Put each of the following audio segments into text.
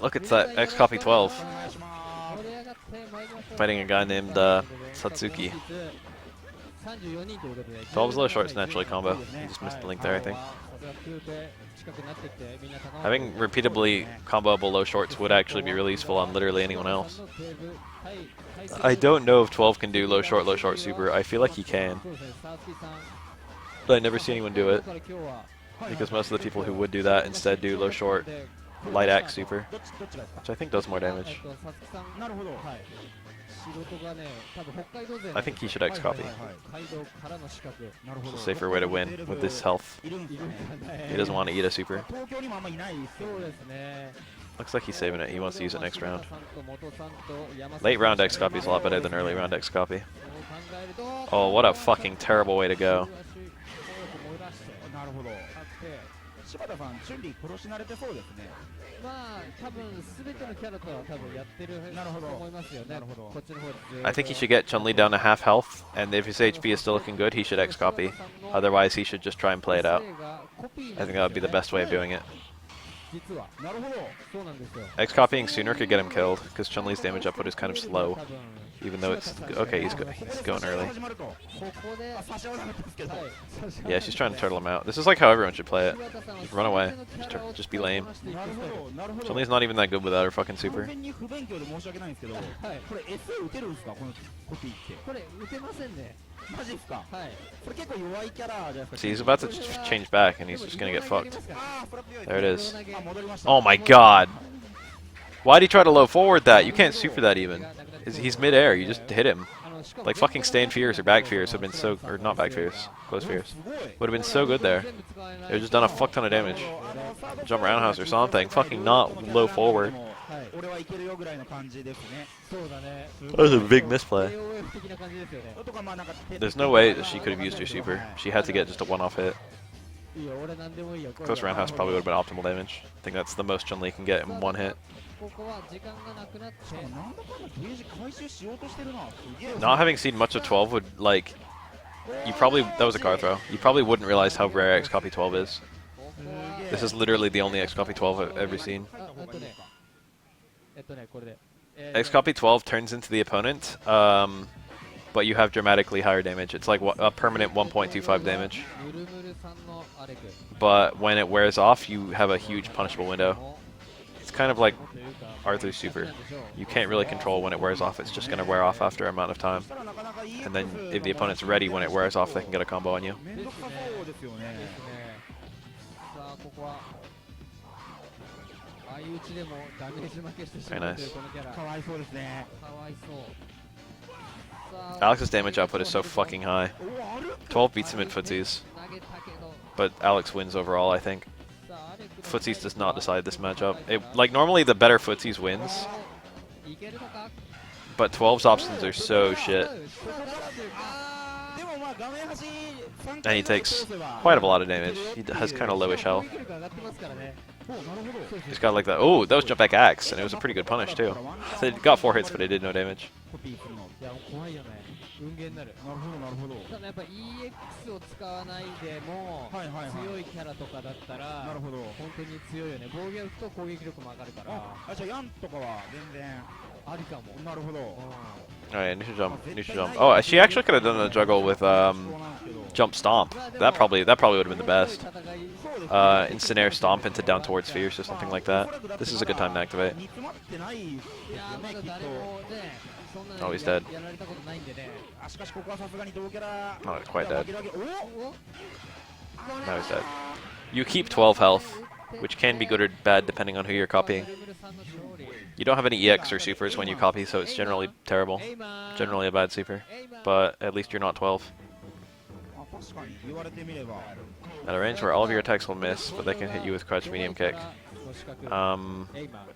Look, it's that X Copy 12 fighting a guy named Satsuki. 12's low shorts naturally combo. You just missed the link there, I think. Having repeatedly comboable low shorts would actually be really useful on literally anyone else. I don't know if 12 can do low short super. I feel like he can. But I never see anyone do it. Because most of the people who would do that instead do low short light axe super, which I think does more damage. I think he should X copy. It's a safer way to win with this health. He doesn't want to eat a super. Looks like he's saving it. He wants to use it next round. Late round X copy is a lot better than early round X copy. Oh, what a fucking terrible way to go. I think he should get Chun-Li down to half health, and if his HP is still looking good, he should X copy. Otherwise, he should just try and play it out. I think that would be the best way of doing it. X copying sooner could get him killed, because Chun-Li's damage output is kind of slow. Even though it's... Okay, he's going early. Yeah, she's trying to turtle him out. This is like how everyone should play it. Just run away. Just be lame. Chun-Li's not even that good without her fucking super. See, he's about to change back, and he's just gonna get fucked. There it is. Oh my god! Why'd he try to low forward that? You can't super that even. He's mid-air, you just hit him. Like fucking stand fierce or back fierce have been so... Or not back fierce, close fierce. Would have been so good there. They would just done a fuck ton of damage. Jump roundhouse or something, fucking not low forward. That was a big misplay. There's no way that she could have used her super. She had to get just a one-off hit. Close roundhouse probably would have been optimal damage. I think that's the most Chun-Li can get in one hit. Not having seen much of 12 would, like... You probably... That was a car throw. You probably wouldn't realize how rare X Copy 12 is. This is literally the only X Copy 12 I've ever seen. X Copy 12 turns into the opponent, but you have dramatically higher damage. It's like a permanent 1.25 damage. But when it wears off, you have a huge punishable window. It's kind of like Arthur's super. You can't really control when it wears off. It's just going to wear off after an amount of time. And then if the opponent's ready when it wears off, they can get a combo on you. Very nice. Alex's damage output is so fucking high. 12 beats him in footsies. But Alex wins overall, I think. Footsies does not decide this matchup. Like, normally the better footsies wins. But 12's options are so shit. And he takes quite a lot of damage. He has kind of lowish health. He's got like that. Oh, that was jump back axe, and it was a pretty good punish too. It got 4 hits, but it did no damage. Alright, neutral jump, neutral jump. Oh, she actually could have done a juggle with jump stomp. That probably would have been the best. Instant air stomp into down towards fierce or something like that. This is a good time to activate. Oh, he's dead. Oh, he's quite dead. Now he's dead. You keep 12 health, which can be good or bad depending on who you're copying. You don't have any EX or supers when you copy, so it's generally terrible. Generally a bad super. But at least you're not 12. At a range where all of your attacks will miss, but they can hit you with crouch medium kick.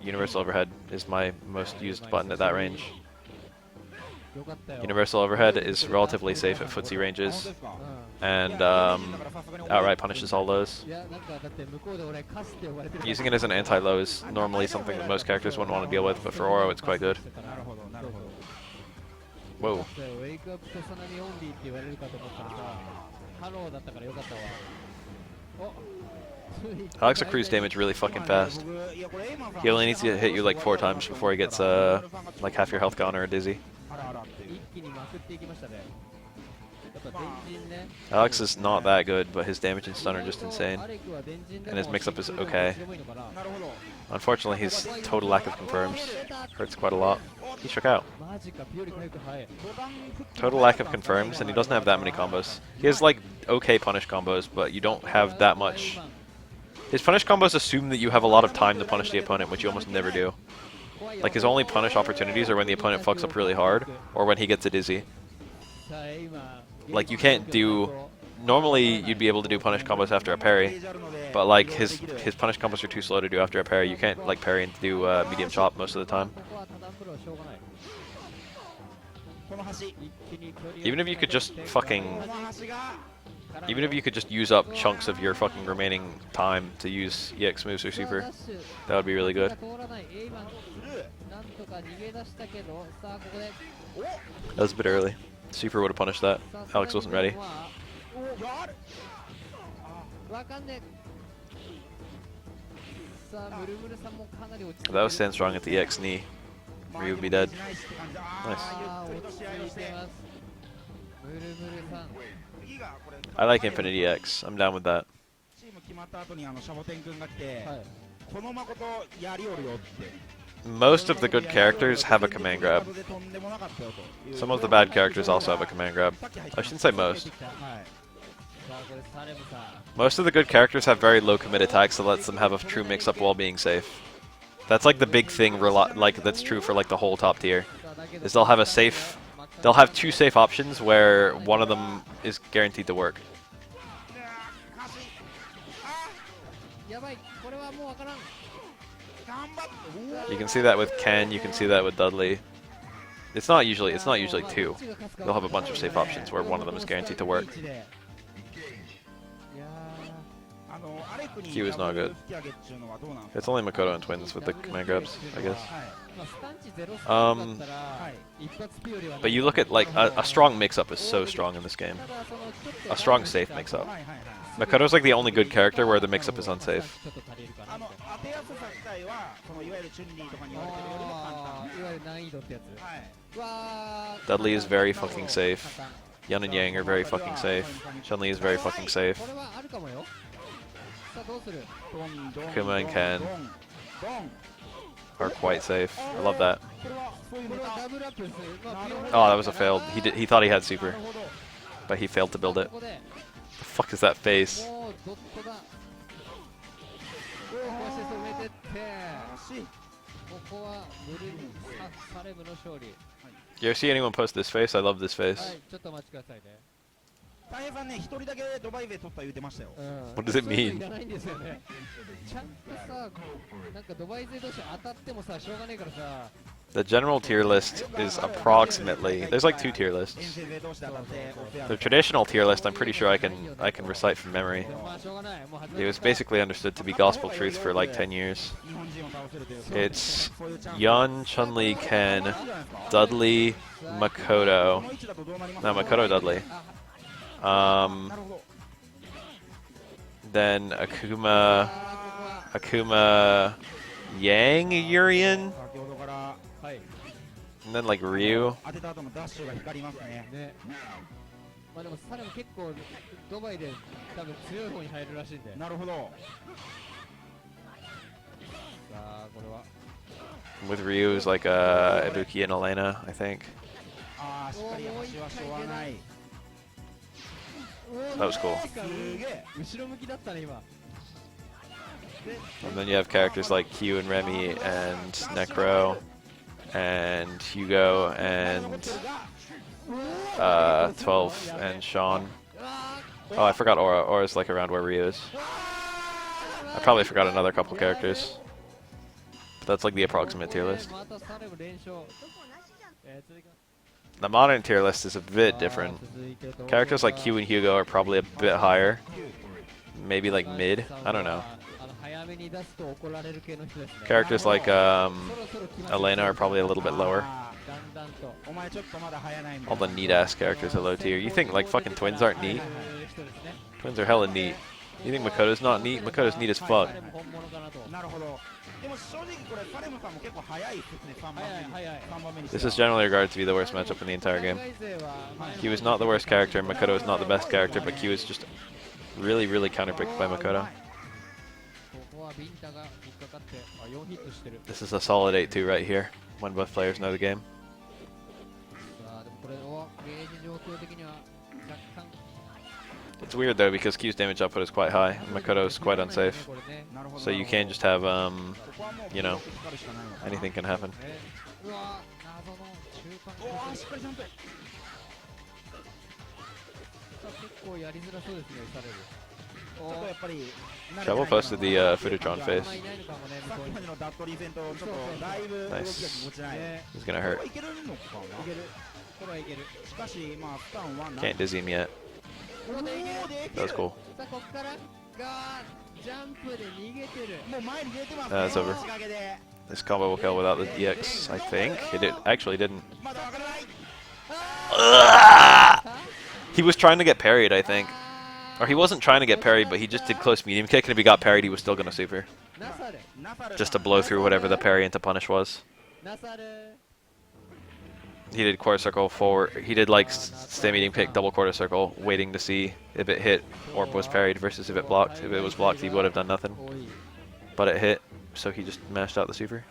Universal overhead is my most used button at that range. Universal overhead is relatively safe at footsie ranges, and outright punishes all those. Using it as an anti-low is normally something that most characters wouldn't want to deal with, but for Oro it's quite good. Whoa. Alex accrues damage really fucking fast. He only needs to hit you like 4 times before he gets like half your health gone or a dizzy. Alex is not that good, but his damage and stun are just insane. And his mix-up is okay. Unfortunately, his total lack of confirms hurts quite a lot. He shook out. Total lack of confirms, and he doesn't have that many combos. He has like okay punish combos, but you don't have that much. His punish combos assume that you have a lot of time to punish the opponent, which you almost never do. Like his only punish opportunities are when the opponent fucks up really hard, or when he gets a dizzy. Like you can't do. Normally you'd be able to do punish combos after a parry, but like his punish combos are too slow to do after a parry. You can't like parry and do medium chop most of the time. Even if you could just use up chunks of your fucking remaining time to use EX moves or super, that would be really good. That was a bit early. Super would have punished that. Alex wasn't ready. If that was stand strong at the EX knee, Ryu would be dead. Nice. I like Infinite EX. I'm down with that. Most of the good characters have a command grab. Some of the bad characters also have a command grab. I shouldn't say most. Most of the good characters have very low commit attacks that lets them have a true mix-up while being safe. That's like the big thing, like that's true for like the whole top tier. Is they'll have they'll have 2 safe options where one of them is guaranteed to work. You can see that with Ken. You can see that with Dudley. It's not usually 2. They'll have a bunch of safe options where one of them is guaranteed to work. Q is not good. It's only Makoto and Twins with the command grabs, I guess. But you look at like a strong mix-up is so strong in this game. A strong safe mix-up. Makoto's like the only good character where the mix-up is unsafe. Dudley is very fucking safe. Yun and Yang are very fucking safe. Chun-Li is very fucking safe. Kuma and Ken are quite safe. I love that. Oh, that was a failed. He thought he had super, but he failed to build it. The fuck is that face? You ever see anyone post this face? I love this face. What does it mean? The general tier list is approximately. There's like 2 tier lists. The traditional tier list, I'm pretty sure I can recite from memory. It was basically understood to be gospel truth for like 10 years. It's Yun, Chun-Li, Ken, Dudley, Makoto. No, Makoto, Dudley. Then Akuma, Yang, Urien. And then like Ryu. With Ryu is like Ibuki and Elena, I think. That was cool. And then you have characters like Q and Remy and Necro and Hugo and 12 and Sean. Oh, I forgot Aura. Aura's like around where Ryu is. I probably forgot another couple characters. But that's like the approximate tier list. The modern tier list is a bit different. Characters like Q and Hugo are probably a bit higher. Maybe like mid. I don't know. Characters like Elena are probably a little bit lower. All the neat-ass characters are low tier. You think like fucking Twins aren't neat? Twins are hella neat. You think Makoto's not neat? Makoto's neat as fuck. This is generally regarded to be the worst matchup in the entire game. Q is not the worst character, and Makoto is not the best character, but Q is just really, really counterpicked by Makoto. This is a solid 8-2 right here, when both players know the game. It's weird though, because Q's damage output is quite high, and Makoto's quite unsafe. So you can't just have, you know, anything can happen. Shovel posted the Fudutron face. Nice. He's gonna hurt. Can't dizzy him yet. That was cool. That's over. This combo will kill without the EX, I think. It actually didn't. He was trying to get parried, I think. Or he wasn't trying to get parried, but he just did close medium kick, and if he got parried, he was still going to super. Just to blow through whatever the parry into punish was. He did quarter circle forward. He did like stay medium kick, double quarter circle, waiting to see if it hit or was parried versus if it blocked. If it was blocked, he would have done nothing. But it hit, so he just mashed out the super.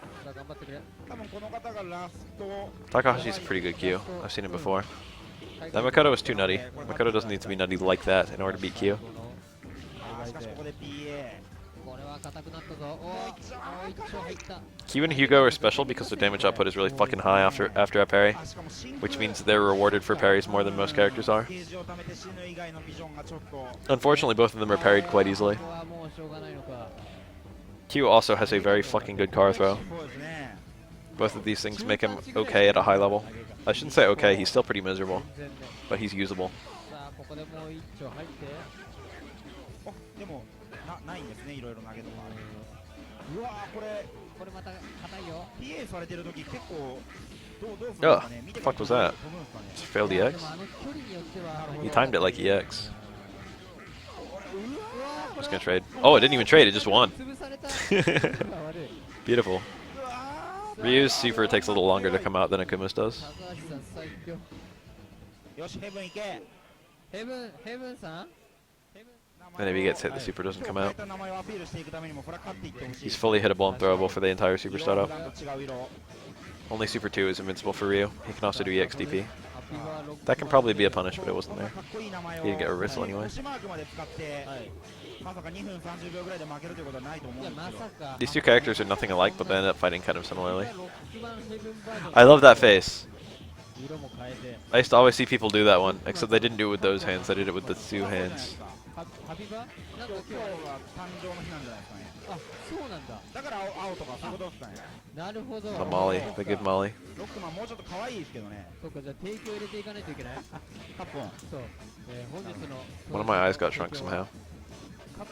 Takahashi's a pretty good Q. I've seen him before. That Makoto is too nutty. Makoto doesn't need to be nutty like that in order to beat Q. Q and Hugo are special because their damage output is really fucking high after a parry, which means they're rewarded for parries more than most characters are. Unfortunately, both of them are parried quite easily. Q also has a very fucking good car throw. Both of these things make him okay at a high level. I shouldn't say okay, he's still pretty miserable, but he's usable. Oh, what the fuck was that? Just failed EX? He timed it like EX. Just gonna trade. Oh, it didn't even trade, it just won. Beautiful. Ryu's super takes a little longer to come out than Akuma's does. And if he gets hit, the super doesn't come out. He's fully hittable and throwable for the entire super startup. Only super 2 is invincible for Ryu. He can also do EXDP. That can probably be a punish, but it wasn't there. He didn't get a reversal anyway. These two characters are nothing alike, but they end up fighting kind of similarly. I love that face. I used to always see people do that one, except they didn't do it with those hands, they did it with the two hands. The Molly, the good Molly. One of my eyes got shrunk somehow. How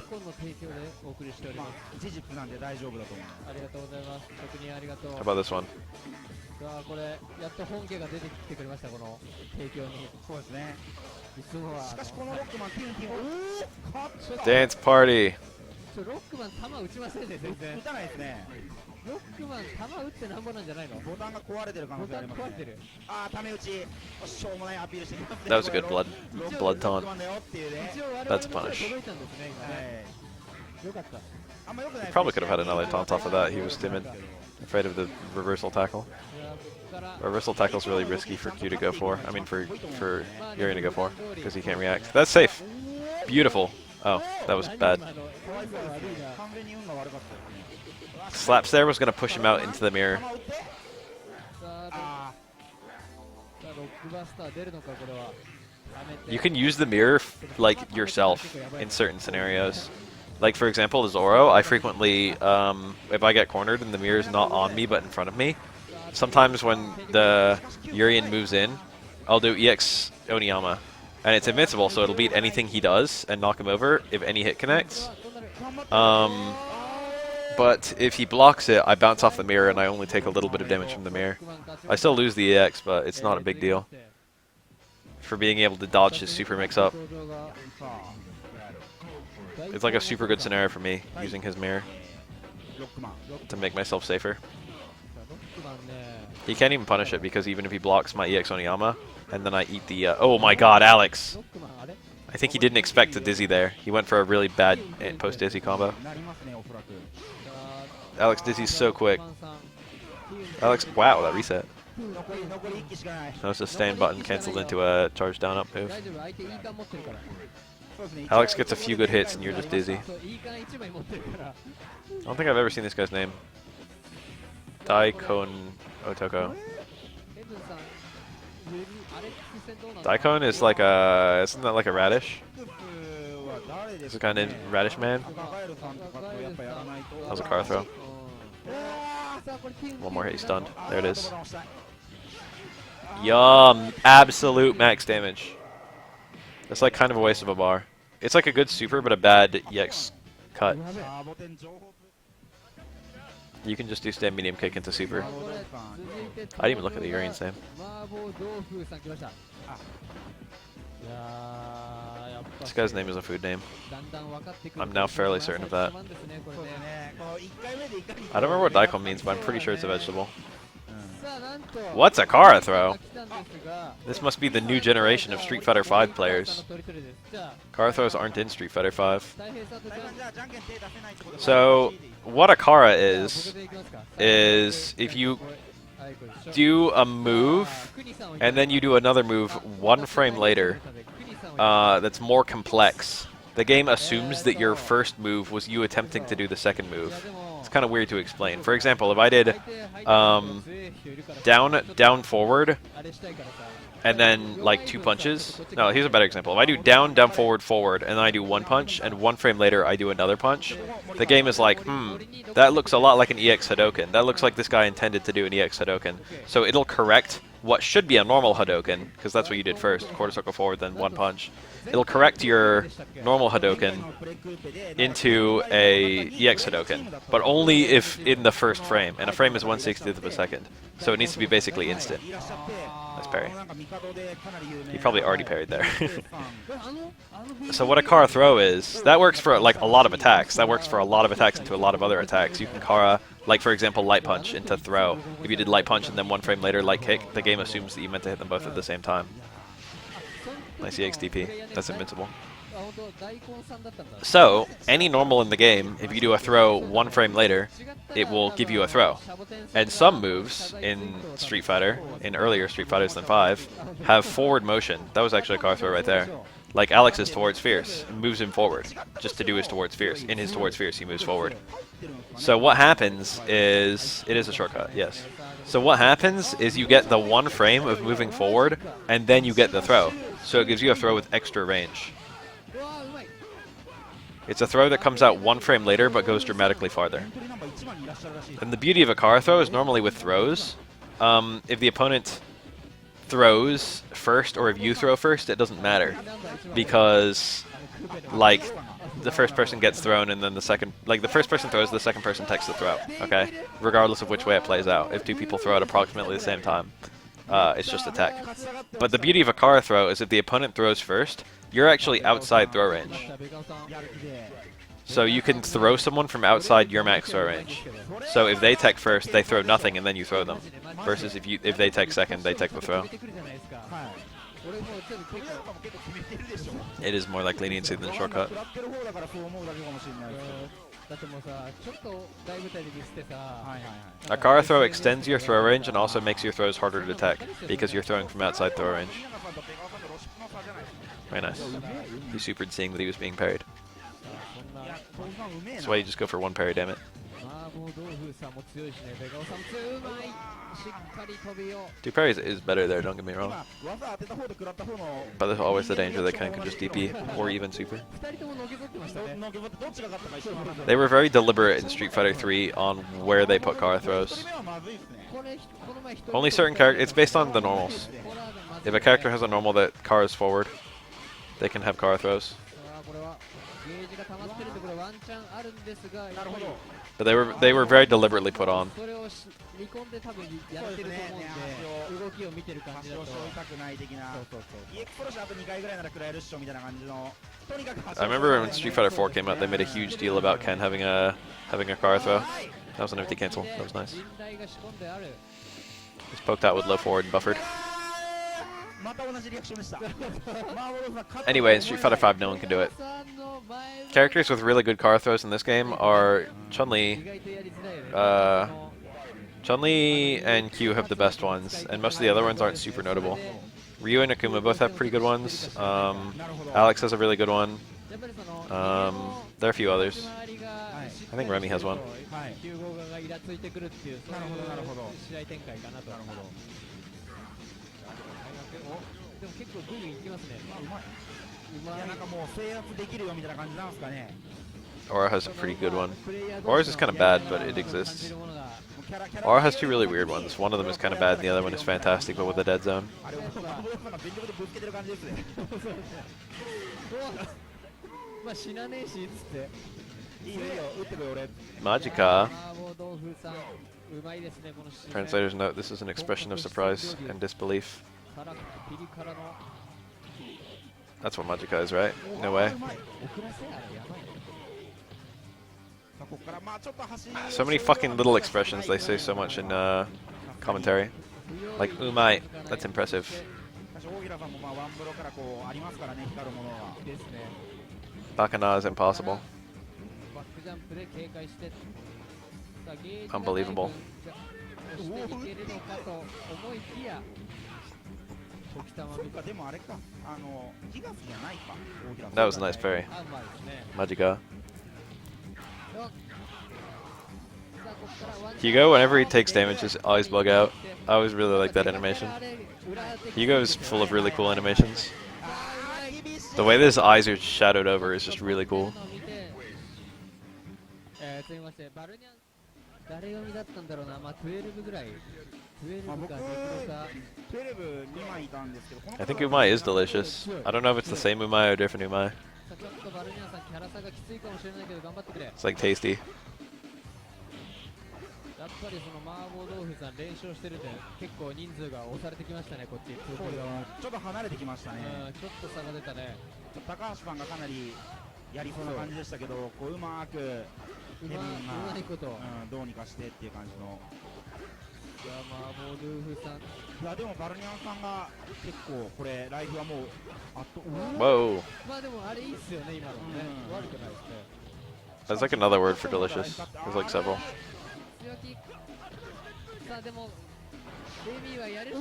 about this one? Dance party. That was a good blood taunt. That's a punish. He probably could have had another taunt off of that. He was timid, afraid of the reversal tackle. Reversal tackle is really risky for Q to go for. I mean, for Yuri to go for, because he can't react. That's safe. Beautiful. Oh, that was bad. Slaps there was going to push him out into the mirror. You can use the mirror like yourself in certain scenarios. Like for example, the Zoro, I frequently, if I get cornered and the mirror is not on me but in front of me, sometimes when the Urian moves in, I'll do EX Oniyama. And it's invincible, so it'll beat anything he does and knock him over if any hit connects. But if he blocks it, I bounce off the mirror and I only take a little bit of damage from the mirror. I still lose the EX, but it's not a big deal. For being able to dodge his super mix-up. It's like a super good scenario for me, using his mirror to make myself safer. He can't even punish it because even if he blocks my EX Oniyama, and then I eat the... oh my god, Alex! I think he didn't expect to Dizzy there. He went for a really bad post-Dizzy combo. Alex Dizzy's so quick. Alex, wow, that reset. That was a sustain button cancelled into a charge down up move. Alex gets a few good hits and you're just dizzy. I don't think I've ever seen this guy's name. Daikon Otoko. Daikon is like a... isn't that like a radish? Is a guy named Radish Man? That was a car throw. One more hit, he's stunned. There it is. Yum! Absolute max damage. It's like kind of a waste of a bar. It's like a good super, but a bad EX cut. You can just do stand medium kick into super. I didn't even look at the Urian's name. This guy's name is a food name. I'm now fairly certain of that. I don't remember what Daikon means, but I'm pretty sure it's a vegetable. What's a Kara throw? This must be the new generation of Street Fighter V players. Kara throws aren't in Street Fighter V. So, what a Kara is if you do a move, and then you do another move one frame later that's more complex. The game assumes that your first move was you attempting to do the second move. It's kind of weird to explain. For example, if I did down, forward, and then like 2 punches. No, here's a better example. If I do down, forward, forward, and then I do 1 punch, and 1 frame later I do another punch, the game is like, that looks a lot like an EX Hadoken. That looks like this guy intended to do an EX Hadoken. So it'll correct what should be a normal Hadoken, because that's what you did first, quarter circle forward, then 1 punch. It'll correct your normal Hadoken into a EX Hadoken, but only if in the first frame, and a frame is 1/60th of a second. So it needs to be basically instant. Nice parry. He probably already parried there. So what a Kara throw is, that works for like a lot of attacks. That works for a lot of attacks into a lot of other attacks. You can Kara, like for example, light punch into throw. If you did light punch and then 1 frame later light kick, the game assumes that you meant to hit them both at the same time. Nice EXDP. That's invincible. So, any normal in the game, if you do a throw 1 frame later, it will give you a throw. And some moves in Street Fighter, in earlier Street Fighters than 5, have forward motion. That was actually a car throw right there. Like Alex's towards Fierce, moves him forward, just to do his towards Fierce. In his towards Fierce, he moves forward. So what happens is, it is a shortcut, yes. So what happens is you get the 1 frame of moving forward, and then you get the throw. So it gives you a throw with extra range. It's a throw that comes out 1 frame later, but goes dramatically farther. And the beauty of a Kara throw is normally with throws, if the opponent throws first, or if you throw first, it doesn't matter. Because, like, the first person gets thrown, and then the second... Like, the first person throws, the second person takes the throw, okay? Regardless of which way it plays out. If 2 people throw at approximately the same time, it's just attack. But the beauty of a Kara throw is if the opponent throws first, you're actually outside throw range. So you can throw someone from outside your max throw range. So if they tech first, they throw nothing and then you throw them. Versus if they tech second, they tech the throw. It is more like leniency than a shortcut. A Kara throw extends your throw range and also makes your throws harder to tech, because you're throwing from outside throw range. Very nice. He supered seeing that he was being parried. That's why you just go for 1 parry, damn it. 2 parries is better there, don't get me wrong. But there's always the danger that Ken could just DP, or even super. They were very deliberate in Street Fighter 3 on where they put Kara throws. Only certain characters, it's based on the normals. If a character has a normal that Kara's forward, they can have Kara throws. But they were very deliberately put on. I remember when Street Fighter 4 came out, they made a huge deal about Ken having a karathrow. That was an empty cancel. That was nice. Just poked out with low forward and buffered. Anyway, in Street Fighter 5, no one can do it. Characters with really good karathrows in this game are Chun-Li. Chun-Li and Q have the best ones, and most of the other ones aren't super notable. Ryu and Akuma both have pretty good ones. Alex has a really good one. There are a few others. I think Remy has one. Aura has a pretty good one. Aura's is kind of bad, but it exists. Aura has two really weird ones. One of them is kind of bad, and the other one is fantastic, but with a dead zone. Magica. Translator's note, this is an expression of surprise and disbelief. That's what Magica is, right? No way. So many fucking little expressions, they say so much in commentary. Like, umai, that's impressive. Bakana is impossible. Unbelievable. That was a nice parry. Magica. Hugo, whenever he takes damage, his eyes bug out. I always really like that animation. Hugo is full of really cool animations. The way that his eyes are shadowed over is just really cool. I think umai is delicious. I don't know if it's the same umai or different umai. It's like tasty. Whoa. There's like another word for delicious. There's like several.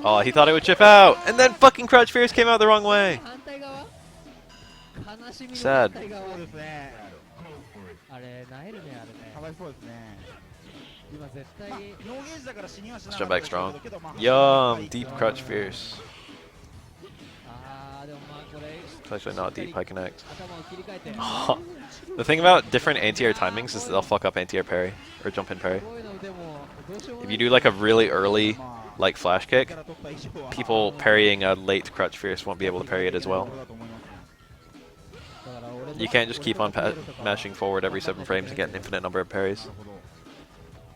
Oh, he thought it would chip out! And then fucking Crouch Fierce came out the wrong way! Sad. Let's jump back strong. Yum! Deep Crouch Fierce. It's actually not deep, I connect. Oh. The thing about different anti-air timings is they'll fuck up anti-air parry, or jump in parry. If you do like a really early like flash kick, people parrying a late Crouch Fierce won't be able to parry it as well. You can't just keep on mashing forward every 7 frames and get an infinite number of parries.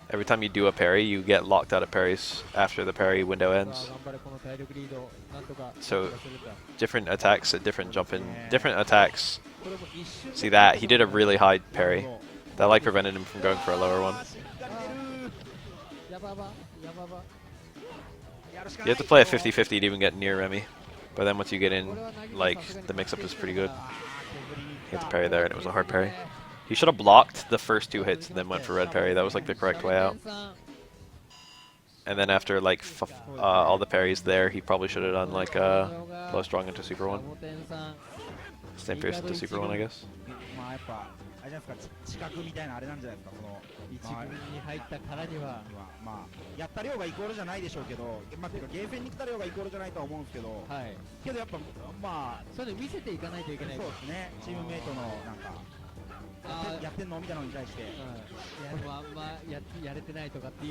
Every time you do a parry, you get locked out of parries after the parry window ends. So, different attacks at different different attacks. See that? He did a really high parry. That like prevented him from going for a lower one. You have to play a 50-50 to even get near Remy. But then once you get in, like, the mix-up is pretty good. He had to parry there, and it was a hard parry. He should have blocked the first 2 hits and then went for red parry. That was like the correct way out. And then after like all the parries there, he probably should have done like low strong into super 1. Same fierce into super 1, I guess.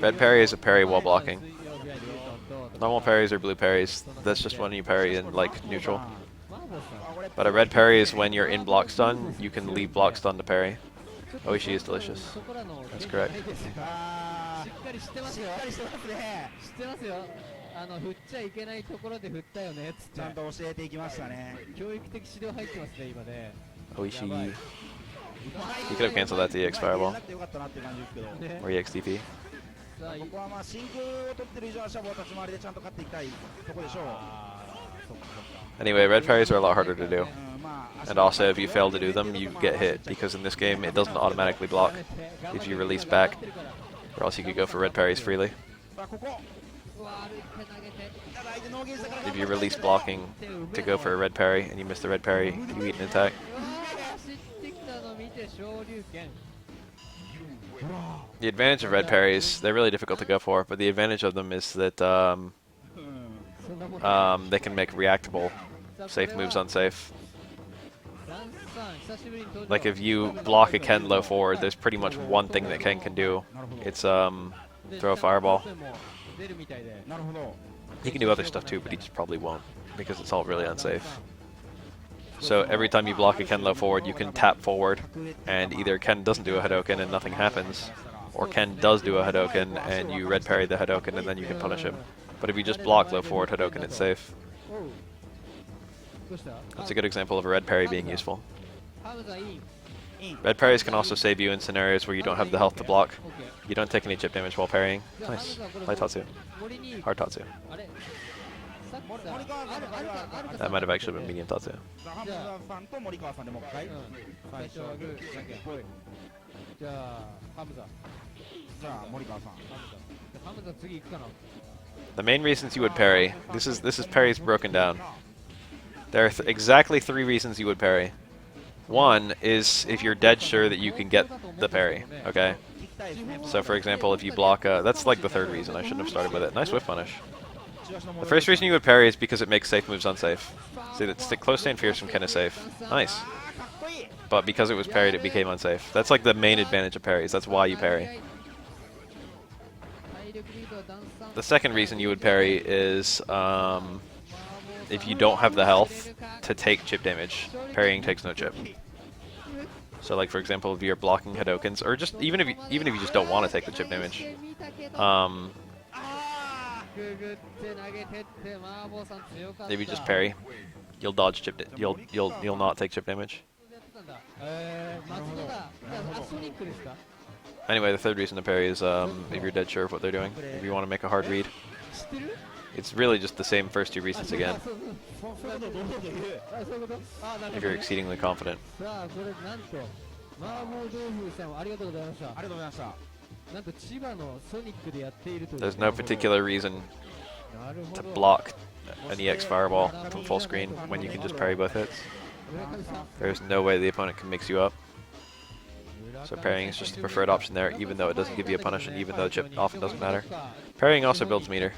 Red parry is a parry while blocking. Normal parries are blue parries. That's just when you parry in like neutral. But a red parry is when you're in block stun, you can leave block stun to parry. Oishi is delicious. That's correct. 振っちゃいけないところで振ったよねっつってちゃんと教えていきましたね教育的指導入ってますね今ね Oishi. You could have canceled that to EX Fireball. Or EX DP. ここはまあ真空を取ってる以上はシャボ立ち回りでちゃんと勝っていきたいとこでしょう Anyway, red parries are a lot harder to do. And also, if you fail to do them, you get hit, because in this game, it doesn't automatically block if you release back, or else you could go for red parries freely. If you release blocking to go for a red parry, and you miss the red parry, you eat an attack. The advantage of red parries, they're really difficult to go for, but the advantage of them is that they can make reactable safe moves unsafe. Like if you block a Ken low forward, there's pretty much one thing that Ken can do. It's throw a fireball. He can do other stuff too, but he just probably won't, because it's all really unsafe. So every time you block a Ken low forward, you can tap forward, and either Ken doesn't do a Hadoken and nothing happens, or Ken does do a Hadoken and you red parry the Hadoken and then you can punish him. But if you just block low forward Hadoken, it's safe. That's a good example of a red parry being useful. Red parries can also save you in scenarios where you don't have the health to block. You don't take any chip damage while parrying. Nice. Light Tatsu. Hard Tatsu. That might have actually been medium Tatsu. The main reasons you would parry, this is parries broken down. There are exactly 3 reasons you would parry. One is if you're dead sure that you can get the parry, okay? So for example, if you block that's like the 3rd reason, I shouldn't have started with it. Nice whiff punish. The first reason you would parry is because it makes safe moves unsafe. See, that stick close stand fierce from Ken is safe. Nice. But because it was parried, it became unsafe. That's like the main advantage of parries, that's why you parry. The second reason you would parry is if you don't have the health to take chip damage. Parrying takes no chip. So like for example, if you're blocking Hadokens, or just even if you just don't want to take the chip damage, if you just parry, you'll dodge chip. You'll not take chip damage. Anyway, the 3rd reason to parry is if you're dead sure of what they're doing. If you want to make a hard read. It's really just the same first 2 reasons again. If you're exceedingly confident. There's no particular reason to block an EX Fireball from full screen when you can just parry both hits. There's no way the opponent can mix you up. So parrying is just the preferred option there, even though it doesn't give you a punish and even though the chip often doesn't matter. Parrying also builds meter.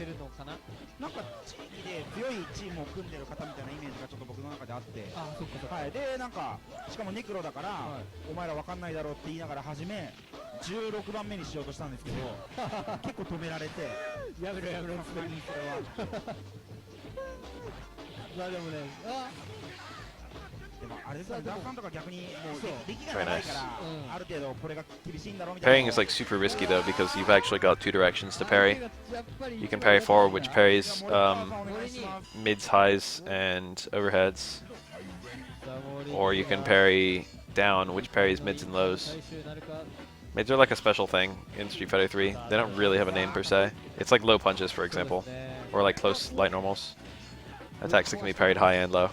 Very nice. Parrying is like super risky though, because you've actually got 2 directions to parry. You can parry forward, which parries mids, highs, and overheads. Or you can parry down, which parries mids and lows. Mids are like a special thing in Street Fighter 3. They don't really have a name per se. It's like low punches, for example. Or like close light normals. Attacks that can be parried high and low.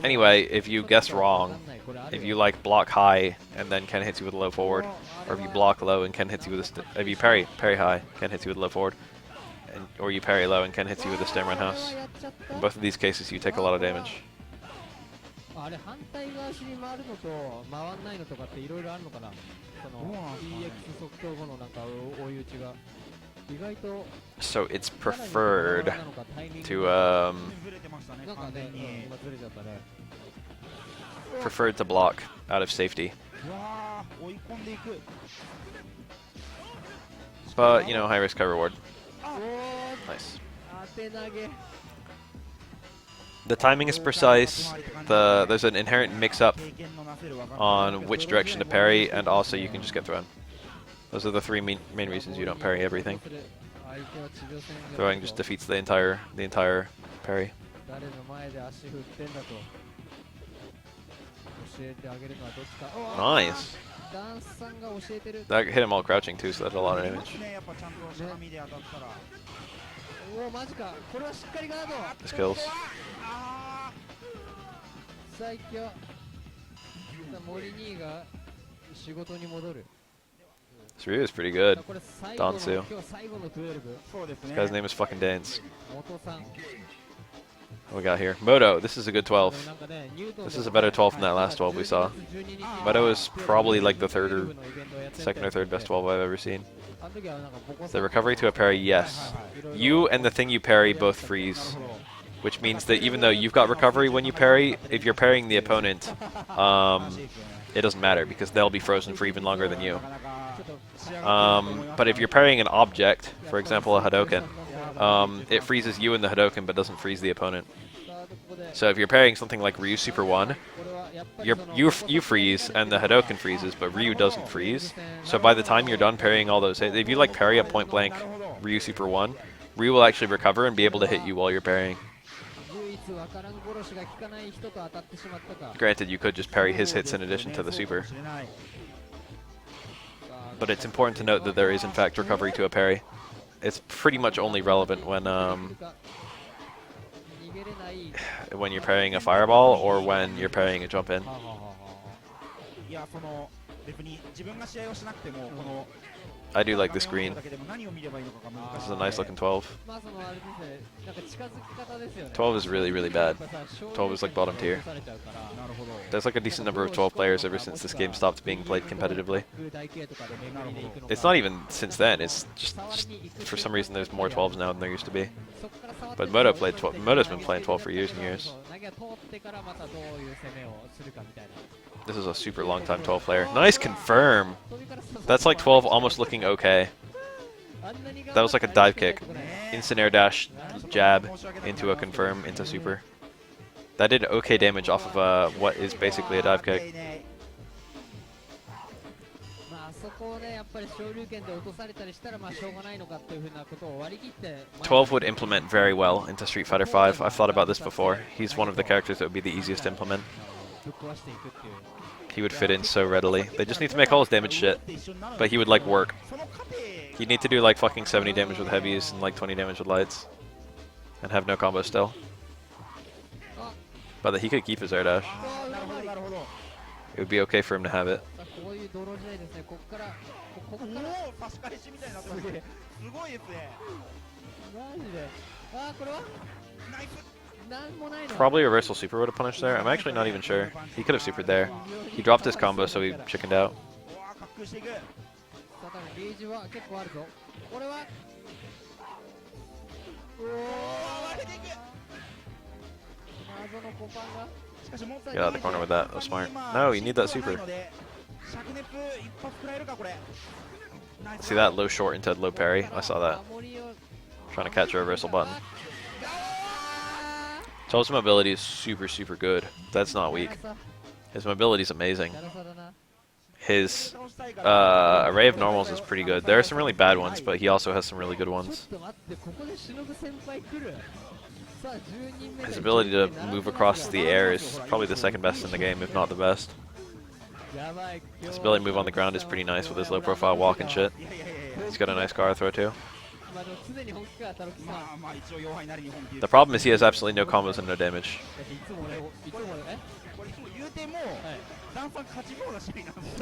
Anyway, if you guess wrong, if you like block high and then Ken hits you with a low forward, or if you block low and Ken hits you with a if you parry high, Ken hits you with a low forward, or you parry low and Ken hits you with a stem run house. In both of these cases, you take a lot of damage. So it's preferred to block out of safety. But you know, high risk, high reward. Nice. The timing is precise. There's an inherent mix-up on which direction to parry, and also you can just get thrown. Those are the three main reasons you don't parry everything. Throwing just defeats the entire parry. Nice. That hit him while crouching too, so that's a lot of damage. This kills. This Ryu is pretty good. Taunts. This guy's name is fucking Dance. What we got here? Moto. This is a good 12. This is a better 12 than that last 12 we saw. Moto is probably like the second or third best 12 I've ever seen. The recovery to a parry, yes. You and the thing you parry both freeze, which means that even though you've got recovery when you parry, if you're parrying the opponent, it doesn't matter because they'll be frozen for even longer than you. But if you're parrying an object, for example a Hadoken, it freezes you in the Hadoken but doesn't freeze the opponent. So if you're parrying something like Ryu Super 1, you freeze and the Hadoken freezes, but Ryu doesn't freeze. So by the time you're done parrying all those hits, if you like parry a point blank Ryu Super 1, Ryu will actually recover and be able to hit you while you're parrying. Granted, you could just parry his hits in addition to the super. But it's important to note that there is in fact recovery to a parry. It's pretty much only relevant when you're parrying a fireball or when you're parrying a jump in. I do like this green. This is a nice looking 12. 12 is really, really bad. 12 is like bottom tier. There's like a decent number of 12 players ever since this game stopped being played competitively. It's not even since then, it's just for some reason there's more 12s now than there used to be. But Moto played 12. Moto's been playing 12 for years and years. This is a super long time 12 player. Nice confirm! That's like 12 almost looking okay. That was like a dive kick. Instant air dash, jab, into a confirm, into super. That did okay damage off of what is basically a dive kick. 12 would implement very well into Street Fighter V. I've thought about this before. He's one of the characters that would be the easiest to implement. He would fit in so readily. They just need to make all his damage shit. But he would like work. He'd need to do like fucking 70 damage with heavies and like 20 damage with lights. And have no combo still. But he could keep his air dash. It would be okay for him to have it. Probably reversal super would have punished there. I'm actually not even sure. He could have supered there. He dropped his combo, so he chickened out. Get out of the corner with that. That was smart. No, you need that super. See that low short into low parry? I saw that. Trying to catch a reversal button. Toad's mobility is super, super good. That's not weak. His mobility is amazing. His array of normals is pretty good. There are some really bad ones, but he also has some really good ones. His ability to move across the air is probably the second best in the game, if not the best. His ability to move on the ground is pretty nice with his low profile walk and shit. He's got a nice car throw too. The problem is he has absolutely no combos and no damage.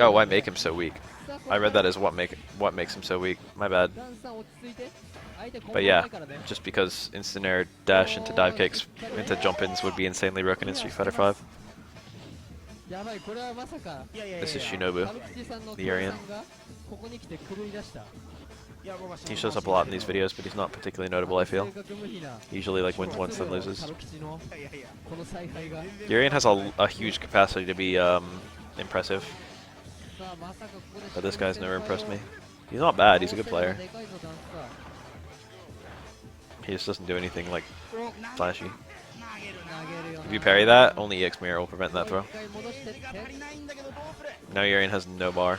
Oh, why make him so weak? I read that as what makes him so weak. My bad. But yeah, just because instant air dash into dive kicks into jump ins would be insanely broken in Street Fighter V. This is Shinobu, the Aryan. He shows up a lot in these videos, but he's not particularly notable, I feel. He usually like wins once, then loses. The Aryan has a huge capacity to be impressive. But this guy's never impressed me. He's not bad, he's a good player. He just doesn't do anything like flashy. 投げるよな If you parry that, only EX mirror will prevent that throw. 一回戻してって Now Urian has no bar.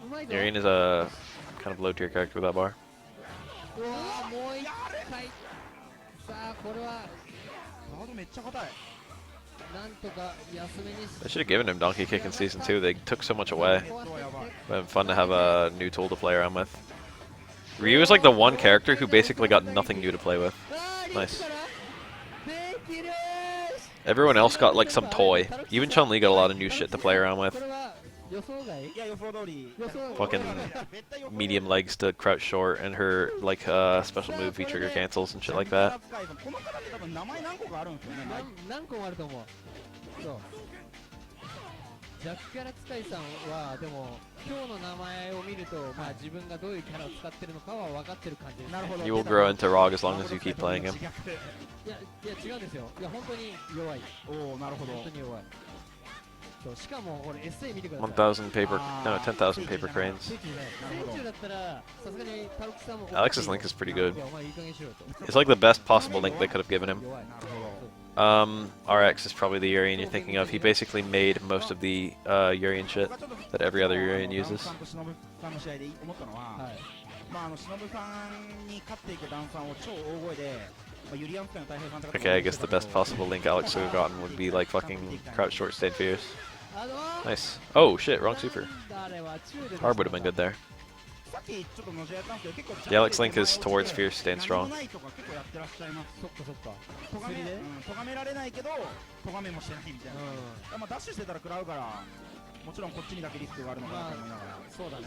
うまいぞ Urian is a kind of low tier character with that bar. うわーもう一回さあこれはガードめっちゃ硬い。なんとか安めに They should have given him Donkey Kick in Season 2. They took so much away. 壊してって But fun to have a new tool to play around with. Ryu is like the one character who basically got nothing new to play with. あー Nice. リーチからできる Everyone else got like some toy. Even Chun-Li got a lot of new shit to play around こ with. れは予想外いや予想通り。予想 Fucking medium legs to crouch short, and her like special move V trigger cancels and shit like that. この方って多分名前何個かあるんですよね。何個もあると思うそうジャックキャラ使いさんはでも今日の名前を見るとまあ自分がどういうキャラを使ってるのかは分かってる感じです、ね、なるほど。 You will grow into Rog as long as you keep playing him. いや違うんですよいや本当に弱いおおなるほど。本当に弱いそうしかもこれ SA 見てください1,000 paper, no, 10,000 paper cranes. 水中だったらさすがにタロキさんも Alex's Link is pretty good. いやお前いい加減しろよと It's like the best possible link they could have given him. 弱い RX is probably the Urian you're thinking of. He basically made most of the Urian shit that every other Urian uses. さんと忍さんの試合で思ったのは、はいまあ忍さんに勝っていくダンさんを超大声で、まあユリアン使いの大平さんとか Okay, I guess the best possible link Alex would have gotten would be like fucking crouch short, stayed fierce. あの Nice. Oh shit, wrong super. あれは中で Harb would have been good there. さっきちょっとの試合やったんですけど、結構 The Alex Link is towards fierce, stand 何 strong. もないとか結構やってらっしゃいます。そっかそっか咎め薬で咎められないけど咎めもしてないみたいな。まあダッシュしてたら食らうからもちろんこっちにだけリスクがあるのかなと思いながら。そうだね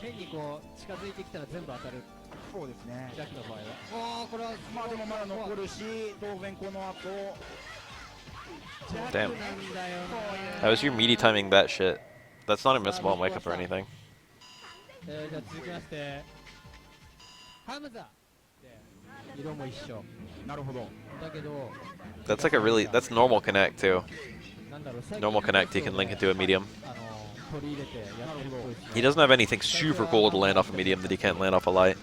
変にこう近づいてきたら全部当たるそうですね。ジャックの場合はおーこれはまあでもまだ残るし、当然この後 Damn. なんだよ How is your meaty timing that shit? That's not admissible on wake up or anything. じゃあ続きましてハムザで色も一緒なるほど。だけど That's like a really, that's normal connect too. なんだろう Normal connect, he can link into a medium. 取り入れてやってるっぽいです He doesn't have anything super cool to land off a medium that he can't land off a light.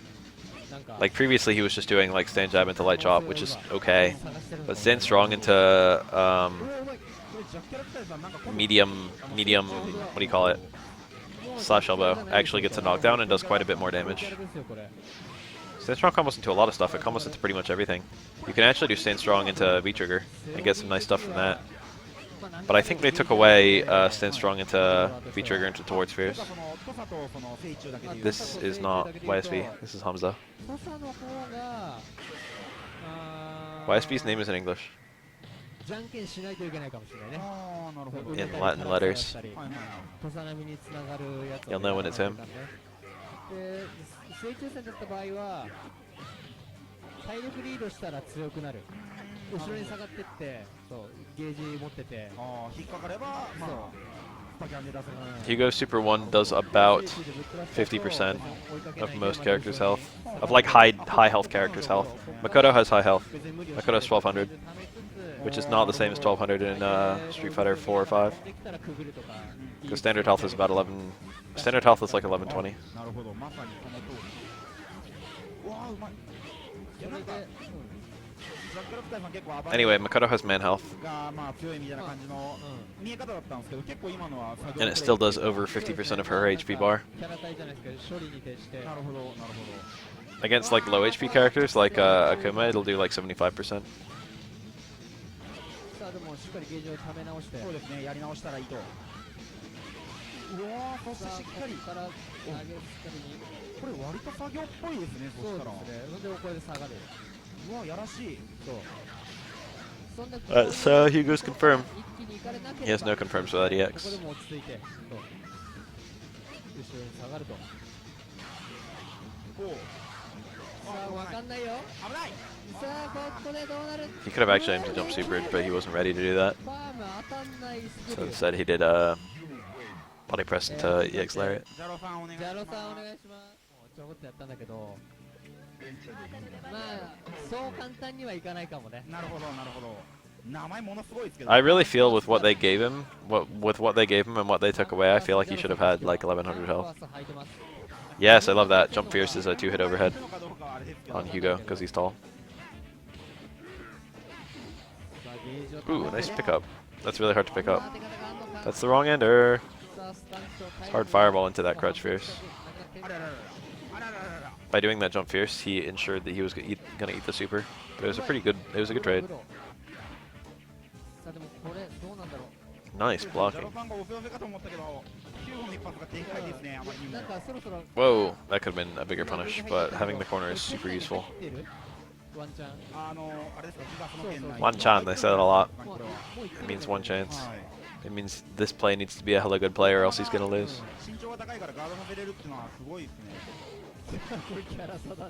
なんか Like previously he was just doing like stand jab into light chop, which is okay. 探してるん But だ stand strong into うまい。これジャックキャラクターさんなんか今度 medium, what do you call it? Slash elbow actually gets a knockdown and does quite a bit more damage. ですよこれ Stand strong combos into a lot of stuff. It combos into pretty much everything. You can actually do stand strong into V trigger and get some nice stuff from that. But I think they took away stand strong into V trigger into towards fierce. その土佐とその聖中だけで言う This is not YSB. This is Hamza. 土佐の方が YSB's name is in English. じゃんけんしないといけないかもしれないねああなるほど。 In Latin letters. はいはいはい。土佐並みにつながるやつ You'll know when it's him. で水中戦だった場合は体力リードしたら強くなる後ろに下がってってそうゲージ持っててああ引っかかればまあスパキャンで出せる。 Hugo Super 1 does about 50% of most characters' health. Of like high health characters' health. Makoto has high health. Makoto has 1200, which is not the same as 1200 in Street Fighter 4 or 5. Because standard health is about 11. Standard health is like 1120. なるほどまさにこの通り。うわあうまい。いやなんかジャックキャラクターさん結構暴れ Anyway, Makoto has man health, がまあ強いみたいな感じの見え方だったんですけど結構今のは作業 and it still does over 50% of her HP bar. キャラ体じゃないですけど処理に徹してなるほどなるほど。 Against like low HP characters like Akuma, it'll do like 75%. さあでもしっかりゲージをため直してそうですねやり直したらいいと。うわーそしてさあしっかりここから投げつかりにこれ割と作業っぽいですねそそうしたら。ですねそんでこれで下がるうわやらしい。そうそんで So Hugo's confirmed. 一気に行かれなければ He has no confirms without こ EX. こでも落ち着いてそう後ろに下がるとおうさあわかんないよ危ない。さあここでどうなる He could have actually aimed to jump super, but he wasn't ready to do that. パーム当たんないス So キル instead he did body press into EX Lariat. ジャロさんお願いします。ジャロさんお願いしますもうちょこっとやったんだけどまあそう簡単にはいかないかもねなるほどなるほど。名前ものすごいですけど。 I really feel with what they gave him, with what they gave him and what they took away, I feel like he should have had like 1100 health. 履いてます Yes, I love that. Jump Fierce is a 2-hit overhead on Hugo because he's tall. Ooh, nice pickup. That's really hard to pick up. That's the wrong ender. It's hard fireball into that Crouch Fierce. By doing that Jump Fierce, he ensured that he was gonna eat the super. But it was a pretty good. It was a good trade. Nice blocking. Whoa, that could have been a bigger punish, but having the corner is super useful. One chan, they said it a lot. It means one chance. It means this play needs to be a hella good play or else he's gonna lose.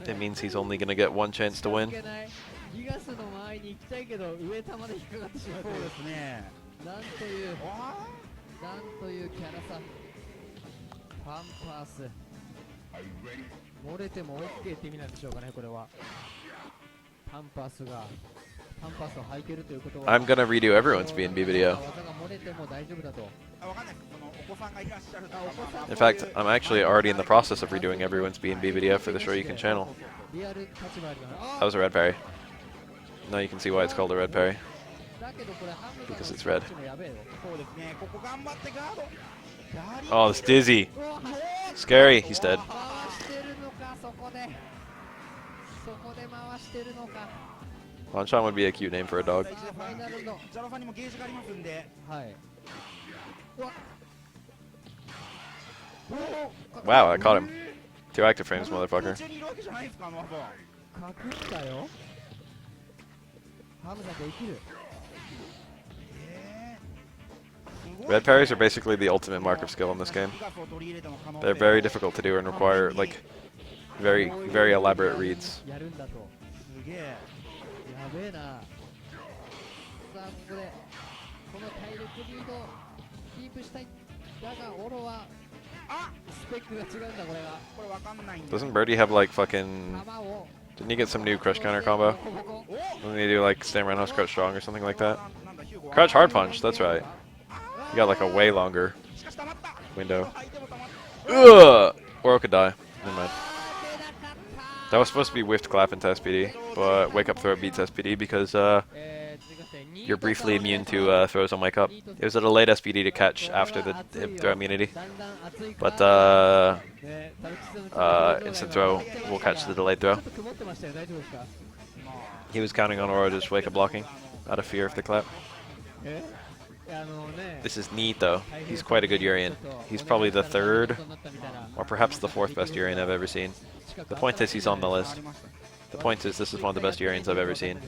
It means he's only gonna get one chance to win. I'm gonna redo everyone's B&B video. In fact, I'm actually already in the process of redoing everyone's B&B video for the Sure You Can channel. That was a red parry. Now you can see why it's called a red parry. Because it's red. Oh, it's dizzy. Scary. He's dead. Lanchan would be a cute name for a dog. Wow, I caught him. 2 active frames, motherfucker. Red parries are basically the ultimate mark of skill in this game. They're very difficult to do and require, like, very, very elaborate reads. Doesn't Birdie have like fucking... Didn't he get some new crush counter combo? Didn't he do like stand roundhouse crouch strong or something like that? Crouch hard punch, that's right. He got like a way longer window. Ugh! Oro could die. Never mind. That was supposed to be whiffed clap into SPD, but wake up throw beats SPD because you're briefly immune to throws on wake up. It was a delayed SPD to catch after the throw immunity, but instant throw will catch the delayed throw. He was counting on Oro just wake up blocking out of fear of the clap. This is neat though. He's quite a good Urian. He's probably the 3rd or perhaps the 4th best Urian I've ever seen. The point is he's on the list. The point is this is one of the best Urians I've ever seen.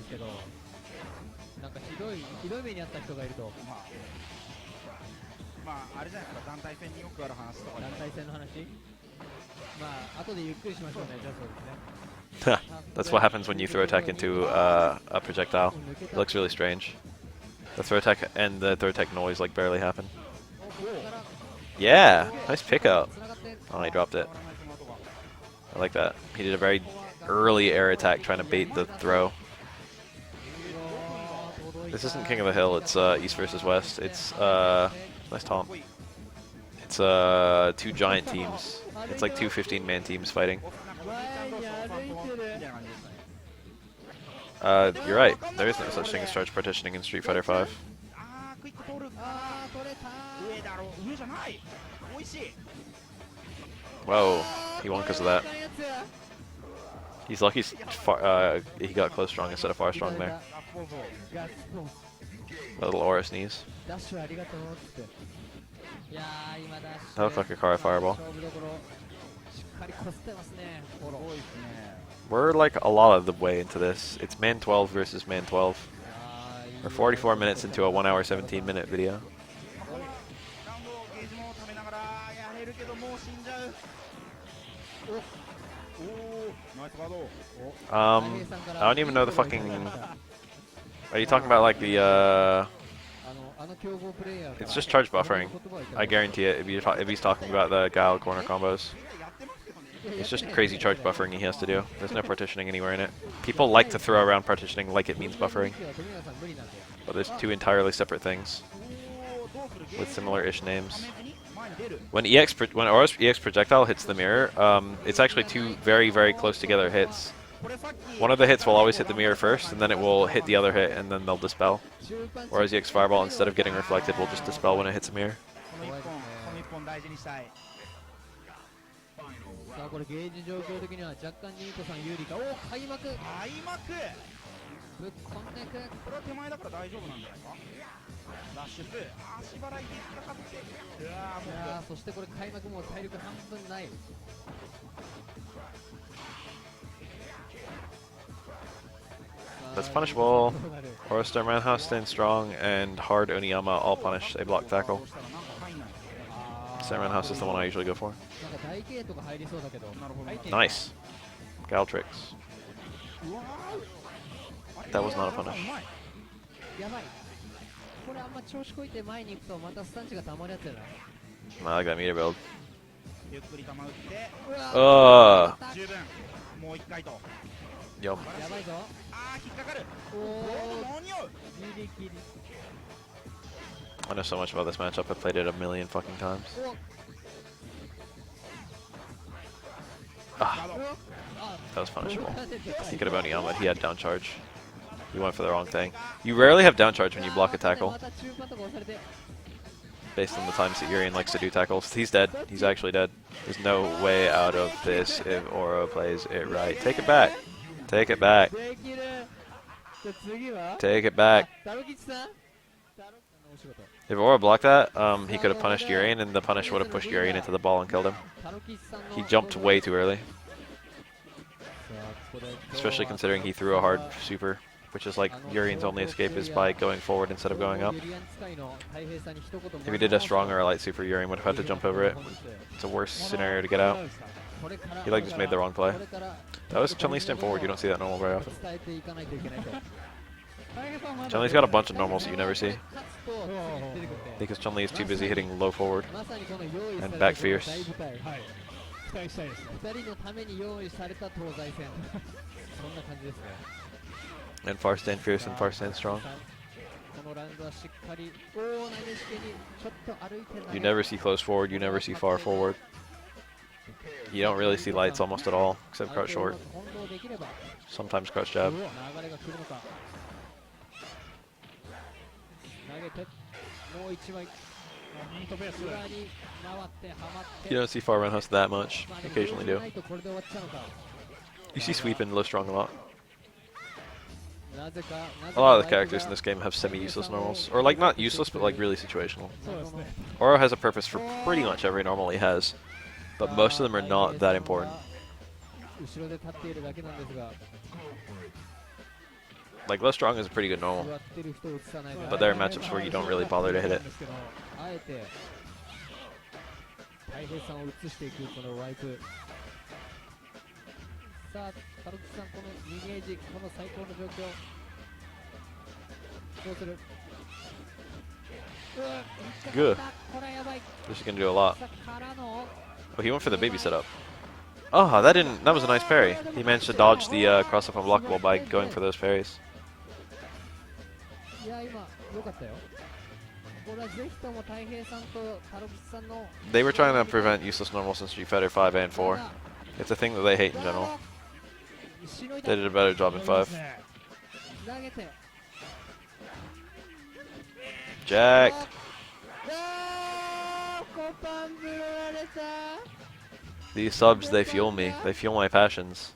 That's what happens when you throw attack into a projectile. It looks really strange. The throw attack and the throw attack noise like barely happen. Yeah, nice pickup. Oh, he dropped it. I like that. He did a very early air attack trying to bait the throw. This isn't King of the Hill, it's East versus West. It's nice taunt. It's 2 giant teams. It's like 2 15-man teams fighting. You're right. There is no such thing as charge partitioning in Street Fighter V. Whoa, he won because of that. He's lucky he got close strong instead of far strong there. A little aura sneeze. That looked like a Kara fireball. We're like a lot of the way into this. It's man 12 versus man 12. We're 44 minutes into a 1 hour 17-minute video. I don't even know the fucking... Are you talking about like the It's just charge buffering. I guarantee it if he's talking about the Guile corner combos. It's just crazy charge buffering he has to do. There's no partitioning anywhere in it. People like to throw around partitioning like it means buffering. But there's 2 entirely separate things with similar-ish names. When Aura's EX projectile hits the mirror, it's actually two very, very close together hits. One of the hits will always hit the mirror first, and then it will hit the other hit, and then they'll dispel. Whereas EX Fireball, instead of getting reflected, will just dispel when it hits a mirror. この一本大事にしたい。さあこれゲージ状況的には若干ニートさん有利か。おお開幕開幕。ぶっこんでいく。これは手前だから大丈夫なんじゃないか。ラッシュス足払いで引っかかって。うわーもう。そしてこれ開幕もう体力半分ない。 That's punishable. Aura Star Roundhouse stands strong, and Hard Oniyama all punish a block tackle. Star Roundhouse is the one I usually go for. Nice. Gal tricks. That was not a punish. やばい。これあんま調子こいて前に行くとまたスタンチが溜まるやつやな。 I like that meter build. ゆっくり球打って。十分。もう一回と。 Yum. やばいぞ。あー引っかかる。おお。何を。ギリギリ。 I know so much about this matchup. I've played it a million fucking times. Ah, that was punishable. He could have Oniyama. He had down charge. He went for the wrong thing. You rarely have down charge when you block a tackle. Based on the times that Urian likes to do tackles. He's dead. He's actually dead. There's no way out of this if Oro plays it right. Take it back. Take it back. Take it back. If Oro blocked that, he could have punished Urian, and the punish would have pushed Urian into the ball and killed him. He jumped way too early. Especially considering he threw a hard super, which is like Urian's only escape is by going forward instead of going up. If he did a strong or a light super, Urian would have had to jump over it. It's a worse scenario to get out. He like just made the wrong play. That was Chun-Li stand forward. You don't see that normal very often. Chun-Li's got a bunch of normals that you never see. Because Chun-Li is too busy hitting low forward and back fierce. And far stand fierce and far stand strong. You never see close forward, you never see far forward. You don't really see lights almost at all, except crouch short. Sometimes crouch jab. You don't see far roundhouse that much. Occasionally do. You see sweep and low strong a lot. A lot of the characters in this game have semi-useless normals. Or like not useless, but like really situational. Oro has a purpose for pretty much every normal he has. But most of them are not that important. Like low strong is a pretty good normal. But there are matchups where you don't really bother to hit it. Good. This is gonna do a lot. Oh, he went for the baby setup. Oh, that was a nice parry. He managed to dodge the cross-up unblockable by going for those parries. They were trying to prevent useless normals in Street Fighter 5 and 4. It's a thing that they hate in general. They did a better job in 5. Jacked. These subs, they fuel me. They fuel my passions.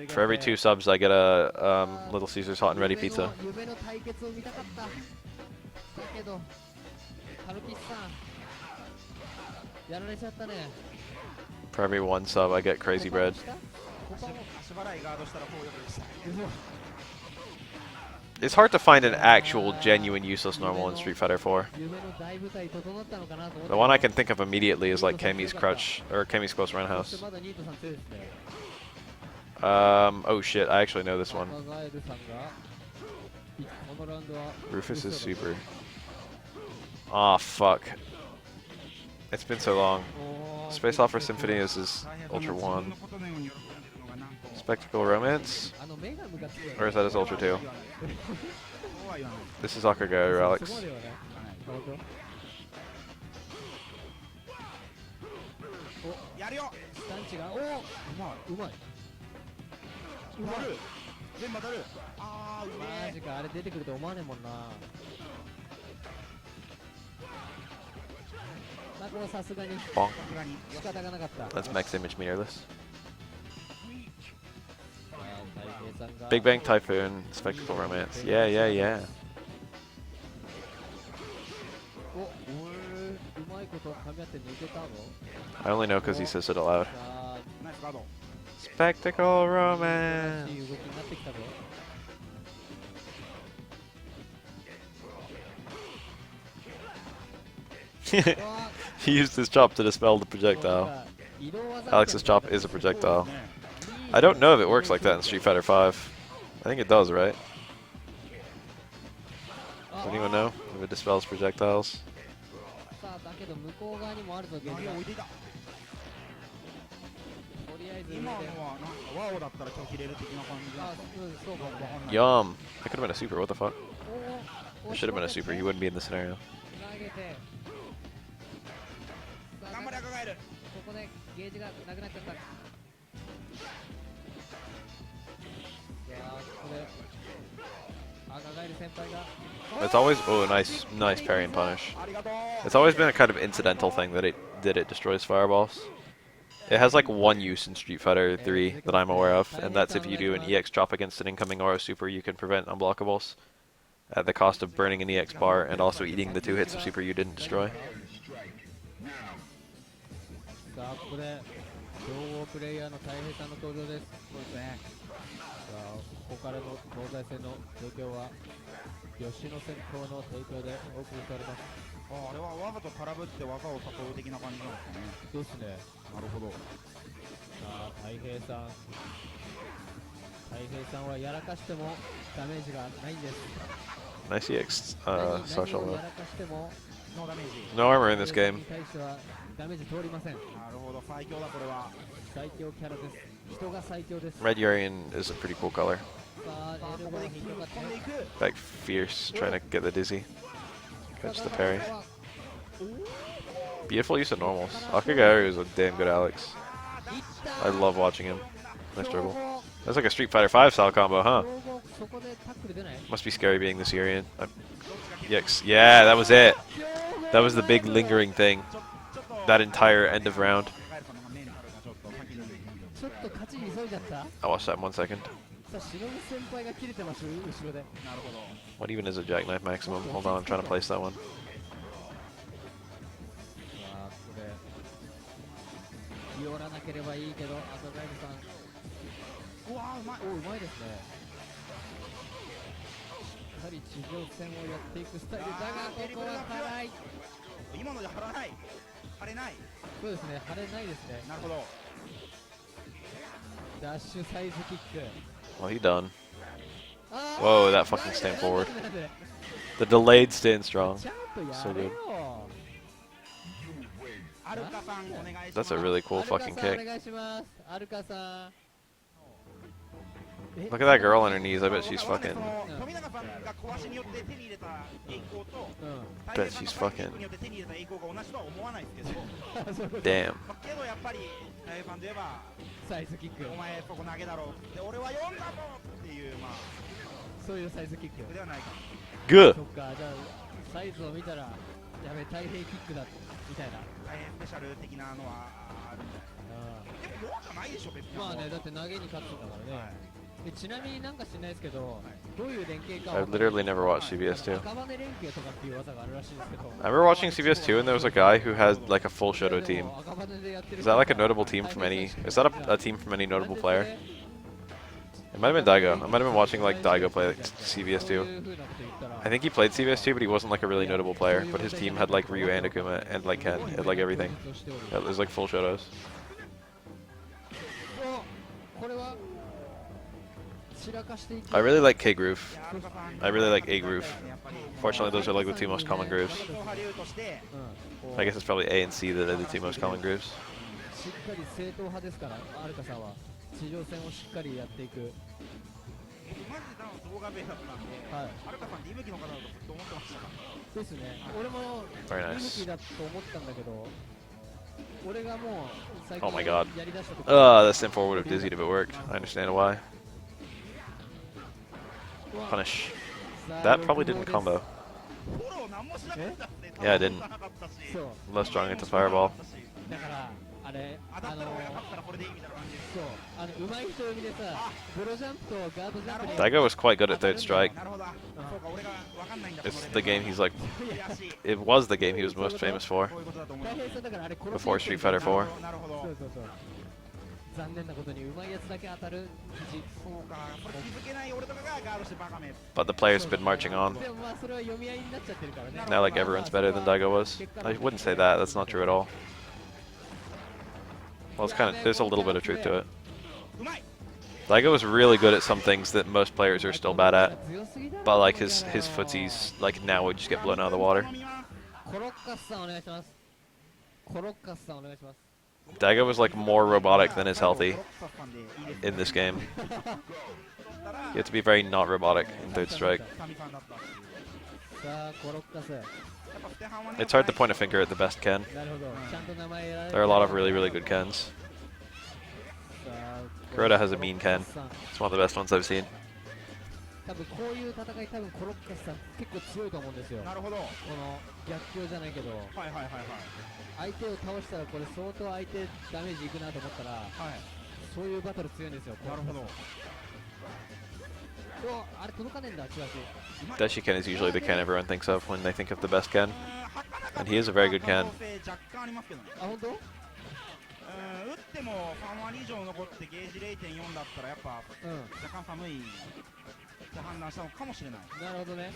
For every 2 subs, I get a Little Caesars hot and ready pizza. For every 1 sub, I get crazy bread. It's hard to find an actual, genuine, useless normal in Street Fighter 4. The one I can think of immediately is like Kami's crouch, or Kami's close roundhouse. Oh shit, I actually know this one. Rufus is super. Aw, fuck. It's been so long. Space Opera Symphony is his Ultra 1. Spectacle Romance? Or is that his Ultra 2? This is Akagaya Relics. やるよ。スタンチがおおうまい当たる。全部当たる。あー、うめえ。マジかあれ出てくると思わねえもんな。まあこれはさすがに Bonk. さすがに。仕方がなかった。 Let's max image meterless. 大平さんが Big Bang Typhoon, Spectacle Romance. Yeah, yeah, yeah. おうまいこと噛み合って抜けたの。 I only know because he says it aloud. さあナイスガード。 Spectacle いい Romance. 動きになってきたぞ。うわ He used his chop to dispel the projectile. 移動技 Alex's chop is a projectile. ね I don't know if it works like that in Street Fighter 5. I think it does, right? Does anyone know if it dispels projectiles? さあだけど向こう側にもあるぞゲージが。投げ置いていた。とりあえず今のは上でなんかワオだったら今日切れる的な感じあそうかもね。 Yum. That could have been a super. What the fuck? おお It should have been a super. He wouldn't be in this scenario. 投げてさあ頑張れ赤ガエル。ここでゲージがなくなっちゃった。いやーここで赤ガエル先輩が It's always nice parry and punish. ありがとう。 It's always been a kind of incidental thing that it destroys fireballs. It has like one use in Street Fighter 3 that I'm aware of, and that's if you do an EX chop against an incoming Oro super, you can prevent unblockables at the cost of burning an EX bar and also eating the 2 hits of super you didn't destroy. さあここで両方プレイヤーの大平さんの登場です。そうですね。さあここからの東西戦の提供は吉野戦闘の提供でお送りされます。あれはわざと空振って技を誘う的な感じなんですかね。ですね。なるほど。さあ大平さんはやらかしてもダメージがないんです。 Nice EX 何 social を move. やらかしても ノーダメージ。 No armor in this 大平さ game. んに対してはダメージ通りません。なるほど、最強だこれは。最強キャラです。人が最強です。 Red Urian is a pretty cool color. さあさあエルボーここで飛に引っかかってんでいく。 Like fierce, trying to get the dizzy. Catch the parry. Beautiful use of normals. Akagaru is a damn good Alex. I love watching him. Nice dribble. That's like a Street Fighter 5 style combo, huh? そこでタックル出ない。 Must be scary being this Urian. Yikes. Yeah, that was it. That was the big lingering thing. That entire end of round. ちょっと勝ちに急いじゃった。 I'll watch that in 1 second. さあ忍先輩が切れてます後ろで。なるほど。 What even is a jackknife maximum? Hold on, I'm trying to place that one. さあここで寄らなければいいけど赤ガエルさんうわー、うまい。おうまいですね。しっかり地上戦をやっていくスタイルだがここは辛い。今ので張らない。張れない。そうですね晴れないですね。なるほど。ダッシュサイズキック。 Well, he done. あー Whoa, that fucking stand forward. なんで The delayed stand strong. ちゃんとや So れ good. よ。アルカさんお願いします。 That's a really cool アルカ fucking さんお kick. 願いします。アルカさん。 Look at that girl on her knees. I bet she's わかんない fucking. その富永さんが壊しによって手に入れた栄光とう大平 Bet さん she's が fucking- ファイティングによって手に入れた栄光が同じとは思わないですけど、ん。そういうこと Damn. まあけどやっぱり大平さんといえばサイズキック。お前そこ投げだろうで俺は読んだぞっていうまあそういうサイズキック。ではないか。 Good. そっかじゃあサイズを見たらやべ太平キックだみたいな。大変スペシャル的なのはあるんじゃないでも用じゃないでしょ別に。まあねだって投げに勝つんだからね。はいでちなみになんか知らないですけど、どういう連携か I've literally never watched CBS2. 赤羽連携とかっていう技があるらしいんですけど。 I remember watching CBS2 and there was a guy who had like a full Shoto team. 赤羽でやってる Is that like a notable team from any? Is that a team from any notable player? It might have been Daigo. I might have been watching like Daigo play like, そうい CBS2. う風なこと言ったら I think he played CBS2, but he wasn't like a really notable player. But his team had like Ryu and Akuma and like Ken and like everything. It was like full Shotos. これは散らかしていく。 I really like K groove. アルカさん I really like A groove. やっぱり Fortunately, those are like the 2 most common grooves. 正統派流としてうん、 I guess it's probably A and C that are the 2 most common grooves. しっかり正統派ですからアルカさんは地上戦をしっかりやっていく。僕マジで多分動画ベーだったんで、はいアルカさんって息吹の方だとずっと思ってました。ですね。俺も Very 息 nice. 吹だと思ったんだけど俺がもう最 Oh 近 my god. やりだした時 That sim 4 would have dizzied if it worked. I understand why. Punish. さあ That probably 六号 didn't です combo. フォロー何もしなかったですね。 Yeah, it didn't. そう Less strong into fireball. だからあれ当たったら俺が勝ったらこれでいいみたいな感じで。そう上手い人呼びでさブロジャンプとガードジャンプに Daigo was quite good at third strike. なるほど。そうか、俺が分かんないんだ。 It's the game he's like. 悔しい。 It was the game he was most famous for こういうことだと思う。大変さだからあれ殺し before Street Fighter 4. なるほど。そうそうそう残念なことに上手いやつだけ当たる肘そうか、これ気づけない俺とかがガードしてバカめ。 But the players been marching on. でもまあそれは読み合いになっちゃってるからね Now, like, everyone's better than Daigo was. I wouldn't say that. That's not true at all. Well, it's kind of. There's a little bit of truth to it. うまい。 Daigo is really good at some things that most players are still bad at. 強すぎだろ But like his footsies, like now would just get blown out of the water. コロッカスさんお願いしますコロッカスさんお願いします Daigo was like more robotic than is healthy in this game. You have to be very not robotic in third strike. さあコロッカス It's hard to point a finger at the best Ken. なるほどちゃんと名前選られ There are a lot of really, really good Kens. さあ Kuroda has a mean Ken. さん It's one of the best ones I've seen. 多分こういう戦い多分コロッカスさん結構強いと思うんですよなるほど。はいこの逆境じゃないけどはいはいはい。相手を倒したらこれ相当相手ダメージいくなと思ったらはい。そういうバトル強いんですよなるほど。うわあれ届かねえんだチラシ Dashi Ken is usually the Ken everyone thinks of when they think of the best Ken. And he is a very good Ken. 若干ありますけどね。あ本当打っても3割以上残ってゲージ 0.4 だったらやっぱうん若干寒いって判断したのかもしれない。なるほどね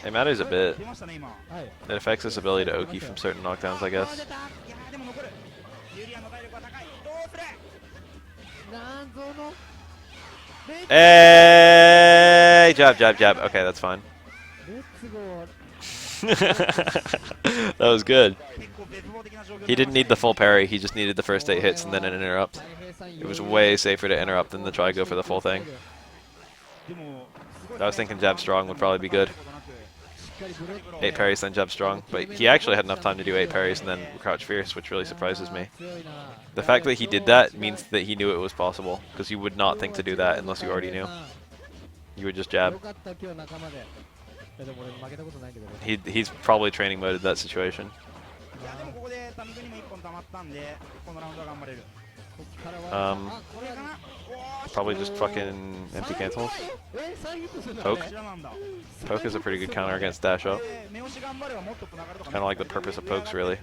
It matters a bit. 出ましたね今。はい It affects his ability to Oki from certain knockdowns, I 出 guess. た。いやーでも残る。ユリアンの体力は高い。どうする。なんぞの Hey! Jab, jab, jab. Okay, that's fine. レッツゴー That was good. 結構絶望的な状況。 He didn't need the full parry, he just needed the first 8 hits and then an interrupt. 大平さん It was way safer to interrupt than to try go for the full thing. でもすごい I was thinking jab strong would probably be good. しっかりブロック 8 parries, then jab strong. But he actually had enough time to do 8 parries and then crouch fierce, which really surprises me. 強いな The fact that he did that means that he knew it was possible, because you would not think to do that unless you already knew. You would just よ jab. かった今日仲間でいやでも俺負けたことないんだけど He's probably training moded that situation. いやでもここでタミ君にも1本溜まったんでこのラウンドは頑張れる。こっからは Um, あこれかな Probably just fucking empty cancels. え3ヒットするの Poke こちらなんだ。 Poke is a pretty good counter against dash up. 目押し頑張ればもっとつながるとか。 Kinda like the purpose of pokes, really.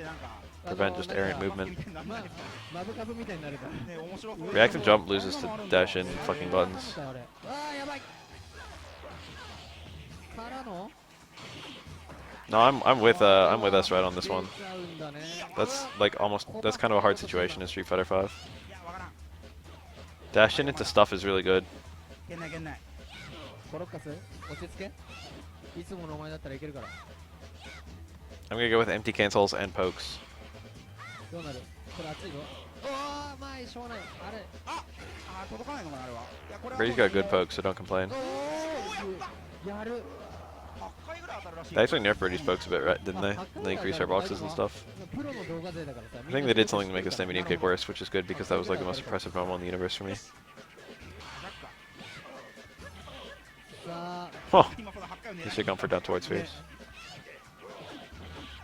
Prevent just errant movement. まマブカブみたいになるから React and jump loses to dash in fucking buttons. あれあーやばいからの No, I'm with us right on this one. ちゃうんだね That's like almost that's kind of a hard situation in Street Fighter 5. いやわからん。 Dash in into stuff is really good. けんないけんない。コロッカス落ち着けいつものお前だったらいけるから I'm gonna go with empty cancels and pokes. どうなるこれ熱いぞおー前しょうがないあれあ届かないのかなあれは。いやこれは Brady's got good pokes, so don't complain. おーやる8回ぐらい当たるらしい。 They actually nerfed Brady's pokes a bit, right? Didn't they? They increased our boxes and stuff. プロの動画勢だからさ I think they did something to make the stem medium kick worse, which is good because that was like the most impressive normal in the universe for me. さあ Oh, 今この8回を狙 he い should have gone for down towards fierce.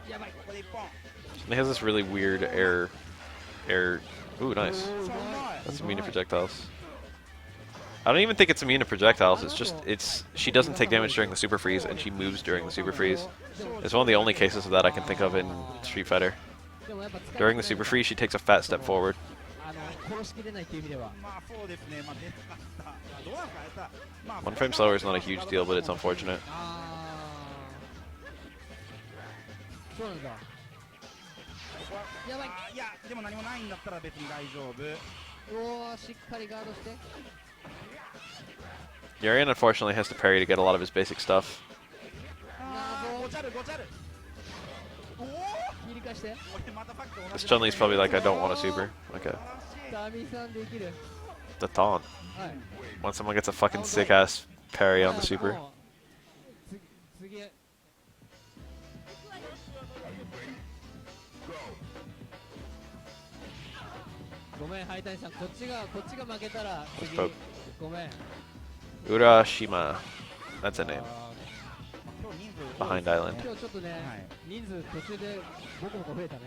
やばいここで1本。 And he has this really weird air. Ooh, nice. さあうまい。 That's immune to projectiles. I don't even think it's immune to projectiles. She doesn't take damage during the super freeze and she moves during the super freeze. It's one of the only cases of that I can think of in Street Fighter. でもやっぱ使い During the super freeze, she takes a fat step forward. あの殺しきれないっていう意味ではまあそうですね。まあ出なかった。どうなんかやった。まあ One frame slower is not a huge deal, but it's unfortunate. あーそうなんだやばいいやでも何もないんだったら別に大丈夫。おーしっかりガードして Yarian unfortunately has to parry to get a lot of his basic stuff. ごちゃるごちゃる。おお。切り返して俺またさっきと同 This じ。 Chun-Li's probably like, I don't want a super. Okay. タミさんできる The taunt. はい When someone gets a fucking sick-ass parry on the super. もう次ごめん、ハイタニさん、こっちが負けたら次 poke. ごめん。 Urashima. That's a name. 今日人数 Behind Island. 今日ちょっとね、はい人数途中でボコボコ増えたね。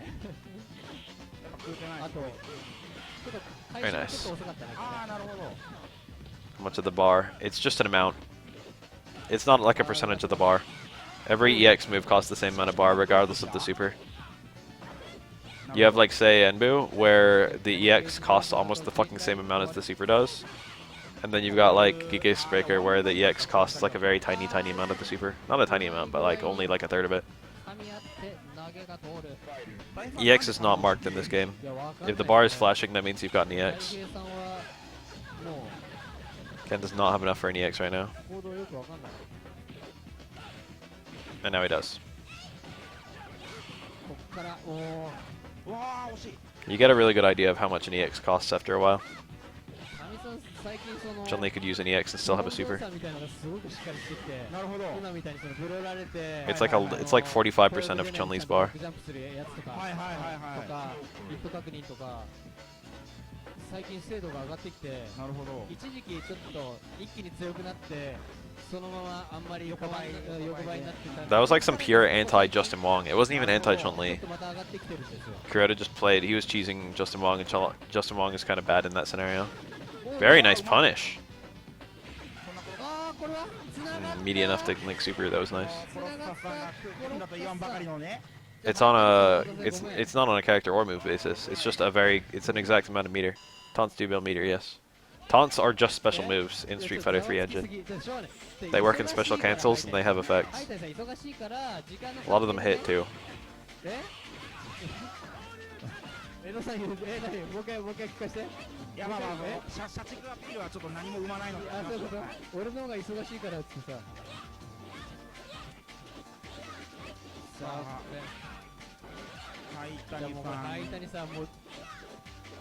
やっぱ食うてないあと、ちょっと開始がちょっと遅かったね。ああなるほど How much of the bar? It's just an amount. It's not like a percentage of the bar. Every EX move costs the same amount of bar regardless of the super. You have like say Enbu where the EX costs almost the fucking same amount as the super does. And then you've got like Gigas Breaker where the EX costs like a very tiny amount of the super. Not a tiny amount, but like only like a third of it. 噛み合って投げが通る。 EX is not marked in this game. いや、わかんない If the bar is flashing, that means you've got an 大 EX. 平さんはも Ken does not have enough for an EX right now. う行動よくわかんない。 And now he does. こっからおお。うわー惜しい You get a really good idea of how much an EX costs after a while. 神さん最近その Chun-Li could use an EX and still have a 動 super. 作みたいなのがすごくしっかりしてきて、なるほど今みたいにそのブロられて It's like45% a 45% of Chun-Li's bar. ジャンプするやつとか、はいはいはいはいとかリフト確認とか最近精度が上がってきて、なるほど一時期ちょっと一気に強くなってそのままあんまり横ばいになってた。 That was like some pure anti-Justin Wong. It wasn't even anti-Chun-Li. ちょっとまた上がってきてるんですよ。 Kuroda just played. He was cheesing Justin Wong, and Justin Wong is kind of bad in that scenario. Very nice punish. あーこれは繋がって Meaty enough to like super. That was nice. コロッサさんが来るんだと言わんばかりのね It's on a. It's not on a character or move basis. It's just a very. It's an exact amount of meter. Taunts do build meter. Yes. Taunts are just special moves in Street Fighter 3 engine. They work in special cancels and they have effects. A lot of them hit too. 江戸さん言う何もう一回聞かせて。いやまあまあ社畜アピールはちょっと何も生まないのであ、そういうこと俺の方が忙しいからってさ。さあ、はいじゃあもう灰谷さんもう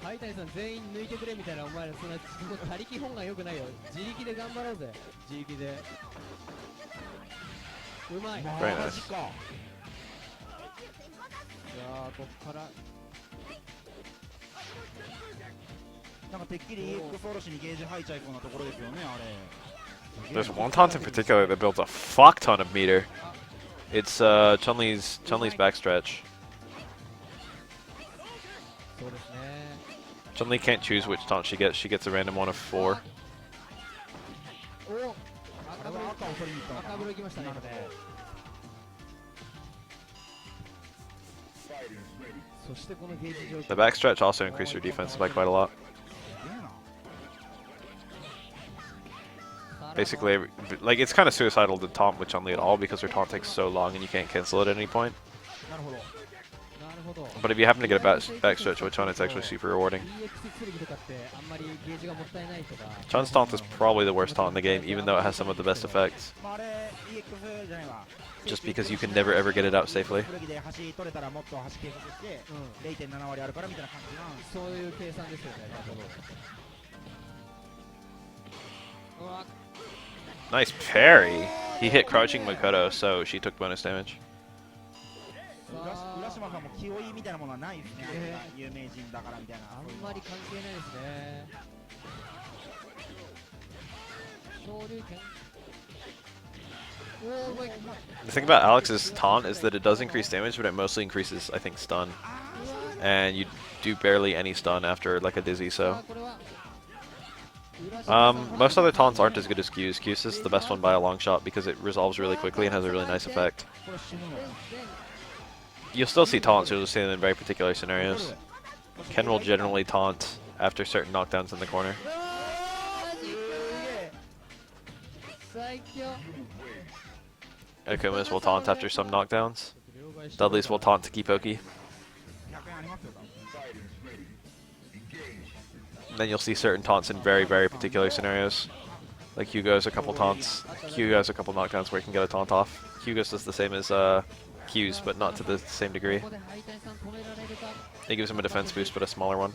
灰谷さん全員抜いてくれみたいなお前らそんな他力本願良くないよ。自力で頑張ろうぜ。自力で。うまい。じゃ Very nice. あこっから。なんかてっきり EX おろしにゲージ入っちゃいそうなところですよねあれ There's one taunt in particular that builds a fuck ton of meter. It's Chun-Li's backstretch. そうですね。 Chun-Li can't choose which taunt she gets. She gets a random one of 4. お赤を取りに行ったのかな赤風呂行きましたね。そしてこのゲージ状況。 The backstretch also increased her defense by quite a lot. Basically, like it's kind of suicidal to taunt with Chun-Li at all because her taunt takes so long and you can't cancel it at any point. なるほど But if you happen to get a backstretch with Chun, it's actually super rewarding. Chun's taunt is probably the worst taunt in the game, even though it has some of the best effects. まああれ EX じゃないわ Just because you can never ever get it out safely. 古着で橋取れたらもっと橋計測して 0.7 割あるからみたいな感じなそういう計算ですよね。うわ Nice parry. He hit crouching Makoto, so she took bonus damage. 浦島さんも気負いみたいなものはないですね有名人だからみたいなあんまり関係ないですね。昇竜拳 The thing about Alex's taunt is that it does increase damage, but it mostly increases, I think, stun. And you do barely any stun after like a dizzy, so. Most other taunts aren't as good as Q's. Q's is the best one by a long shot because it resolves really quickly and has a really nice effect. You'll still see taunts, you'll just see them in very particular scenarios. Ken will generally taunt after certain knockdowns in the corner. Akumas will taunt after some knockdowns. Dudley's will taunt to keep Oki. Then you'll see certain taunts in very, very particular scenarios. Like Hugo's a couple taunts. Hugo has a couple knockdowns where he can get a taunt off. Hugo's does the same as Q's, but not to the same degree. It gives him a defense boost, but a smaller one.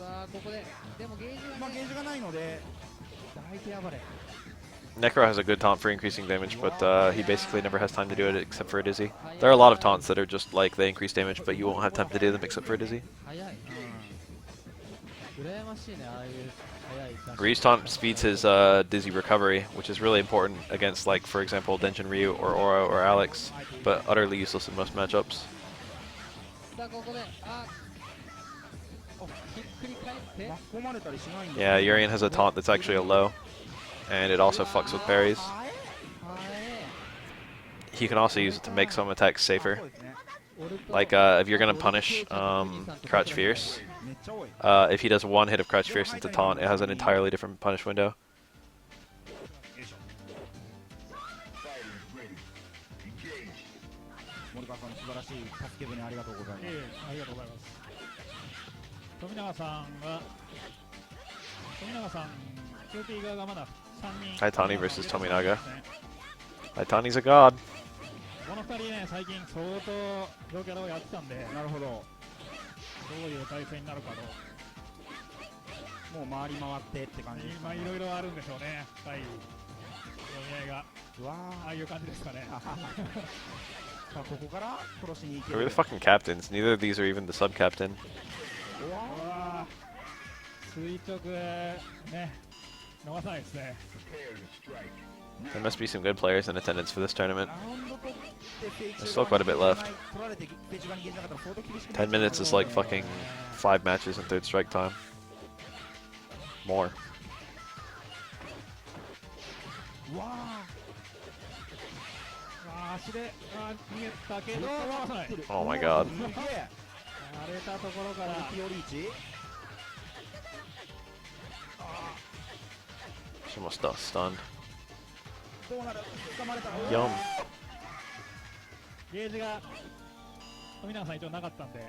さあここででもゲージまあゲージがないので大手暴れ Necro has a good taunt for increasing damage, but he basically never has time to do it except for a dizzy. There are a lot of taunts that are just like they increase damage, but you won't have time to do them except for a dizzy. 早い羨ましいねああいう早い出し Ryu's taunt speeds his dizzy recovery, which is really important against, like, for example, Denshin Ryu or Aura or Alex, but utterly useless in most matchups. さあここでひっくり返って 巻き込まれたりしないんだ Yeah, Urian has a taunt that's actually a low, and it also fucks with parries. はえ He can also use it to make some attacks safer. そうですね Like, if you're gonna punish Crouch Fierce, めっちゃ多い if he does one hit of Crouch Fierce into taunt, it has an entirely different punish window. よいしょ森川さんの素晴らしい助け舟ありがとうございます、ありがとうございます。富永さんが、富永さん、QT 側がまだ3人。 Haitani versus Tominaga. Haitani's a god. この2人ね、最近相当同キャラをやってたんで、なるほどどういう対戦になるかと、もう回り回ってって感じですかねいろいろあるんでしょうね、深い読み合いが、うわああいう感じですかね。ーさあここから殺しに行け Who are る the fucking captains? Neither of these are even the sub-captain. うわうわー垂直ね、逃さないですね。 There must be some good players in attendance for this tournament. ラウンド取ってフェイク There's still quite a bit left. 取られてフェイク側にゲージなかったら相当厳しくなる 10 minutes is like fucking 5 matches in third strike time. More. うわ足で逃げたけど、逃さない。ー Oh my god. すげえ荒れたところから、ピオリーチ She almost got stunned. どうなる掴まれた Yum. ゲージが富永さん一応なかったんで、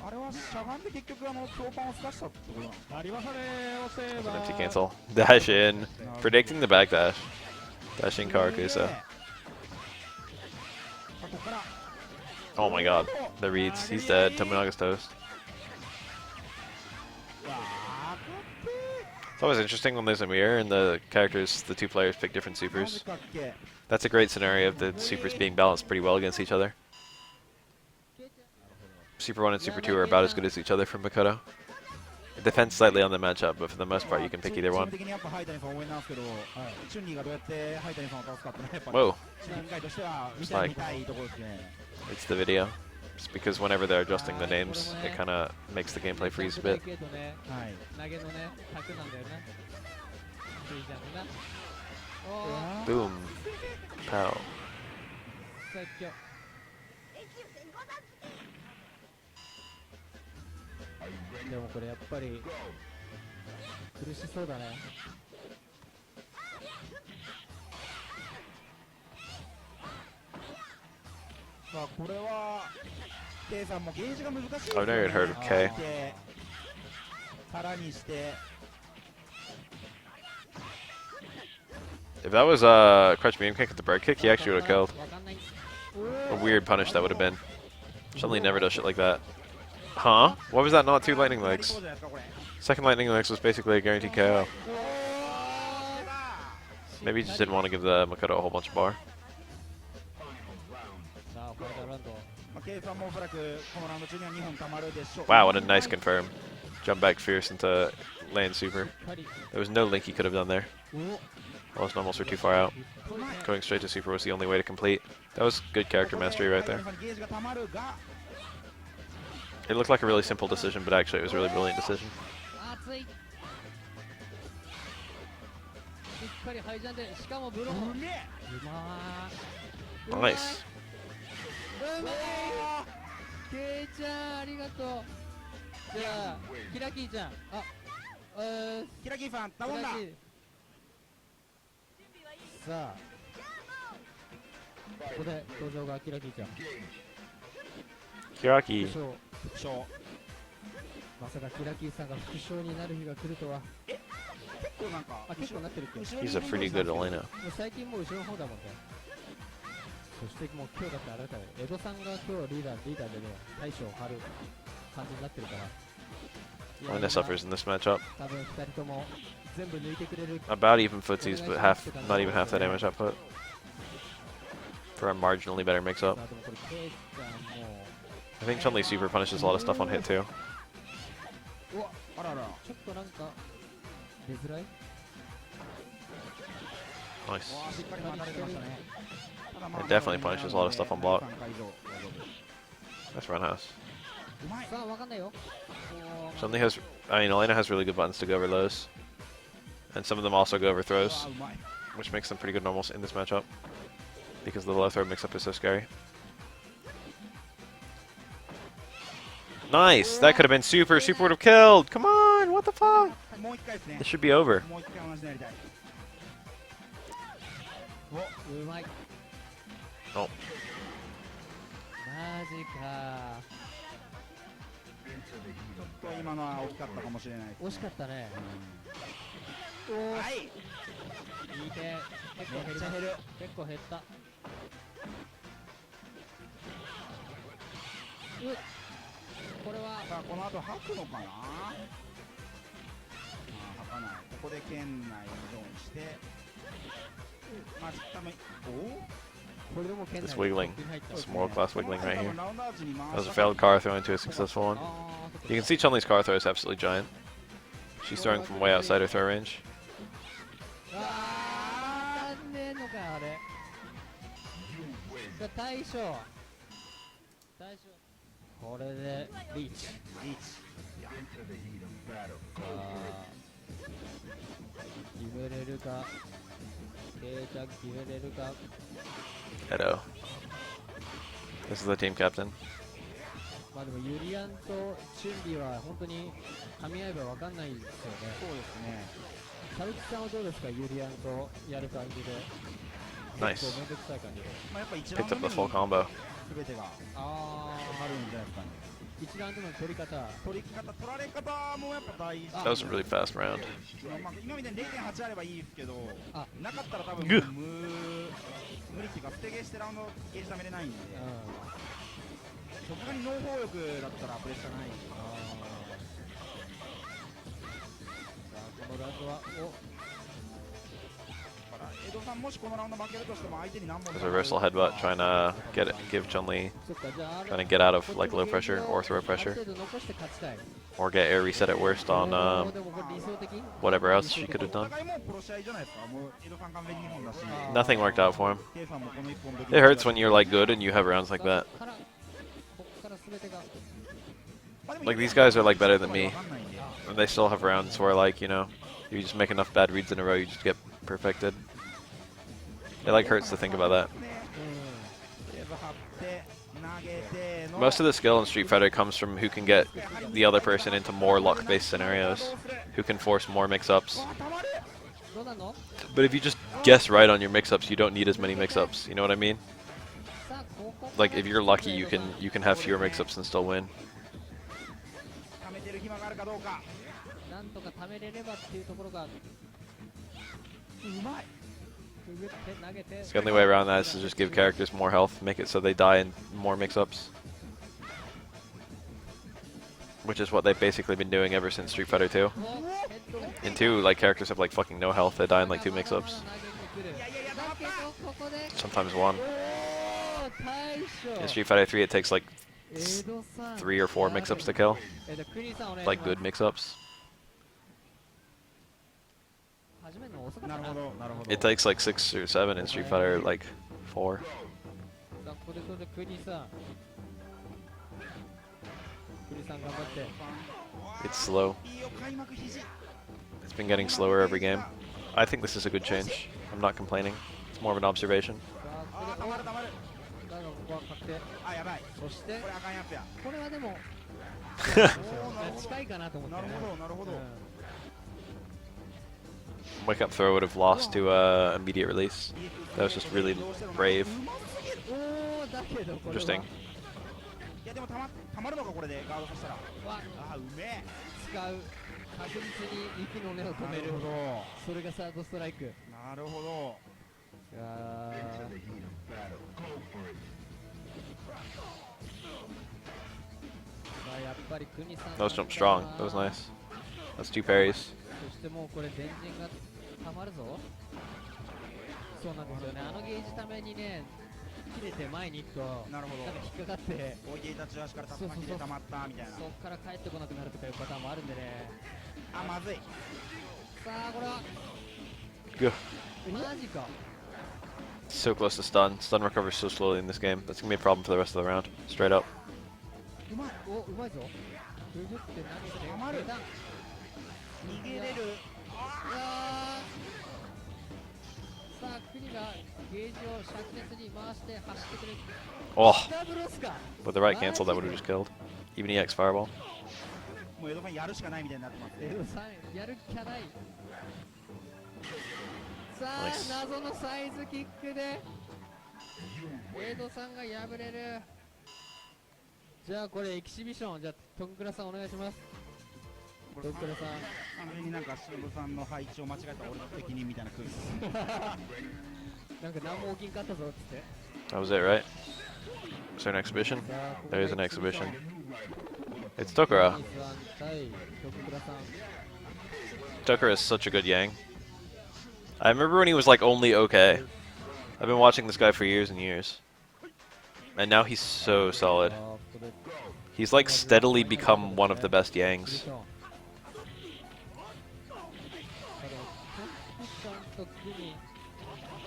あれはしゃがんで結局強パンをすかしたってことなのバリバサレをすれ That's ば an empty cancel. Dash in. Predicting the backdash. Dashing Karakusa. ここから Oh my god. The reads. He's dead. Tominaga's toast. わあ It's always interesting when there's a mirror and the characters, the two players pick different なんで supers. かっけ That's a great scenario of the supers being balanced pretty well against each other. Super 1 and Super 2 are about as good as each other from Makoto. It depends slightly on the matchup, but for the most part you can pick either チーム one. 的にやっぱハイタニさん応援なんですけど、チュンリーがどうやってハイタニさんを倒すかってね、やっぱり Whoa, チーム会としては見 It's たい like- 見たいところですね。 it's the video. It's because whenever they're adjusting the names, it kind of makes the gameplay freeze a bit. はい。投げのね卓なんだよねいいじゃんなおうわ Boom. Pow. 最強でもこれやっぱり苦しそうだねまあこれは K さんもゲージが難しいです I've never heard of K. からにして If that was Crutch Beam Kick at the bird kick, he actually would have killed. わかんない A weird punish that would have been. Suddenly never does shit like that. Huh? What was that not two lightning そう legs? じゃないですかこれ Second lightning legs was basically a guaranteed KO. Maybe he just didn't want to give the Makoto a whole bunch of bar. さあファイターラウンドまあ K さんもおそらくこのラウンド中には2本溜まるでしょう Wow, what a nice confirm. Jump back fierce into land super. しっかり There was no link he could have done there. お All his normals were too far out. Going straight to super was the only way to complete. That was good character mastery right there. ゲージが溜まるが It looked like a really simple decision, but actually it was a really brilliant decision. 熱いしっかりハイジャンでしかもブローううめえまー Nice. うまいケイちゃんありがとうじゃあキラキーちゃんキラキーさん頼んだキラキーさあここで登場がキラキーちゃん Kiraki. 副賞副賞まさかキラキーさんが副賞になる日が来るとは結構なんかあ結構なってるっけ He's a pretty good Elena. もう最近もう後ろの方だもんねそしてもう今日だってあれだよ江戸さんが今日リーダーでね大将を張る感じになってるから。 Elena suffers in this matchup. 多分2人とも全部抜いてくれる。 About even footsies, but not even half the damage output. For a marginally better mix-up. さあでもこれケイちゃんも I think Chun-Li super punishes a lot of stuff on hit too. うわ、あらら。ちょっとなんか出づらい。 Nice. わあ、しっかり離れてましたね。ただまあ It definitely punishes a lot of stuff on block. 3回以上 Nice roundhouse. うまい。さあわかんないよ。もう Chun-Li has, I mean, Elena has really good buttons to go over lows. And some of them also go over うわ throws, うまい。 which makes them pretty good normals in this matchup. Because the low throw mix-up is so scary. Nice! That could have been super, super would have killed! Come on! What the fuck? もう一回ですね This。should be over. もう一回同じのやりたい。うまい。 Oh. マジか。ちょっと今のは大きかったかもしれないです。惜しかったね。はい。いい手。結構減ります。めっちゃ減る。結構減った。これはさあこの後吐くのかな。あー吐かない。ここで圏内ゾーンして。まあ多分これでも県内 This wiggling. に入った。 This world-class wiggling right here. ラウンドアウトに回 That was し a た failed car throw into a successful one. あー You can see Chun-Li's car throw is absolutely giant. She's throwing from way outside her throw range. あー、残念のかあれ。大将。大将。これでリーチ。リーチ。決めれるか。ケイちゃん決めれるか。 Edo. This is the team captain. まあでもユリアンとチュンリは本当に噛み合えば分かんないですよね。そうですね。サルキさんはどうですか、ユリアンとやる感じで。 Nice. 結構めんどくさい感じで。まあやっぱ一ラウ Picked ンド up 目 the に full combo. 全てがああるんじゃないですかね。ー、1ラウンドの取り方。取り方、取られ方もやっぱ大事。 That was a really fast round. まあ今みたいに 0.8 あればいいですけど、あなかったら多分グッ無理っていうか、捨てゲーしてラウンドゲージ貯めれないんで、うんそこにノーフォー力だったらプレッシャーない。さあこのラウンドはだから江戸さんもしこのラウンド負けるとしても相手に何本 There's a reversal headbutt trying to give Chun-Li, そっか、じゃあ trying to get out of like low pressure or throw あ pressure, る程度残して勝ちたい。 or get air reset at worst on でもこれ理想的。 whatever else she could have お done. 互いもう殺し合いじゃないですか。もう江戸さん完璧に2本だし、 Nothing worked out for him. K さんもこの1本で It hurts when you're like good and you have rounds like that. ここから全てが Like these guys are like better than me, and they still have rounds where like, you know, you just make enough bad reads in a row, you just get perfected. It like hurts to think about that. Most of the skill in Street Fighter comes from who can get the other person into more luck-based scenarios, who can force more mix-ups. どうなの？ But if you just guess right on your mix-ups, you don't need as many mix-ups. You know what I mean? さあここ Like if you're lucky, you can have fewer mix-ups and still win. 貯めてる暇があるかどうか。なんとか貯めれればっていうところがうまい。くぐって投げて。 The only way around that is to just give characters more health, make it so they die in more mix-ups. Which is what they've basically been doing ever since Street Fighter 2. In 2, like characters have like fucking no health, they die in like 2 mix-ups. Sometimes 1. In Street Fighter 3 it takes like 3 or 4 mix-ups to kill. Like good mix-ups. 始めるの遅かったなるほど、なるほど。 It takes like 6 or 7 in Street Fighter like 4. さあこれでクニさん。クニさん頑張って。 It's slow. It's been getting slower every game. I think this is a good change. I'm not complaining. It's more of an observation. さああー、たまるたまる。だがここは確定。あ、やばい。そしてこれあかんやつや。これはでも近いかなと思ってね。なるほど、なるほど。 Wake up throw would have lost to immediate release. That was just really brave. おーだけどこれは Interesting. いやでもたまるのかこれでガードさせたら。わあー、うめえ。使う確実に息の根を止める。それがサードストライク。なるほど。あーあやっぱり国さん Those jumped strong. That was nice. That's 2 parries. そしてもうこれ電人がたまるぞ。そうなんですよね。あのゲージためにね、切れて前に行くとなるほどなんか引っかかって置いていた中足から竜巻で溜まったみたいな。そっから帰ってこなくなるとかいうパターンもあるんでね。あ、まずい。さあこれは Good. マジか。 So close to stun. Stun recovers so slowly in this game. That's gonna be a problem for the rest of the round. Straight up. うまい。お、うまいぞ。ググって投げてたまる下段。逃げれる。うわーさあ国がゲージを灼熱に回して走ってくれる。 Oh, ダブルスか。 with the right cancel, that would have just killed. Even EX Fireball. もう江戸さんやるしかないみたいになってますね。さやる気ゃない。さあ Nice. 謎のサイズキックでエイドさんが敗れる。じゃあこれエキシビション、じゃあトンクラさんお願いします。これトンクラさん完全になんか忍さんの配置を間違えた俺の責任みたいな空気。なんか何も起きんかったぞっつって。 That was it, right? Is there an exhibition? さあここ There で is an エキシビショ exhibition. ン It's Tokura. ニスワン対トンクラさん。 Tokura is such a good Yang. I remember when he was like only okay. I've been watching this guy for years and years. And now he's so solid. あーここで He's like steadily become one of the best Yangs. トンクさんと国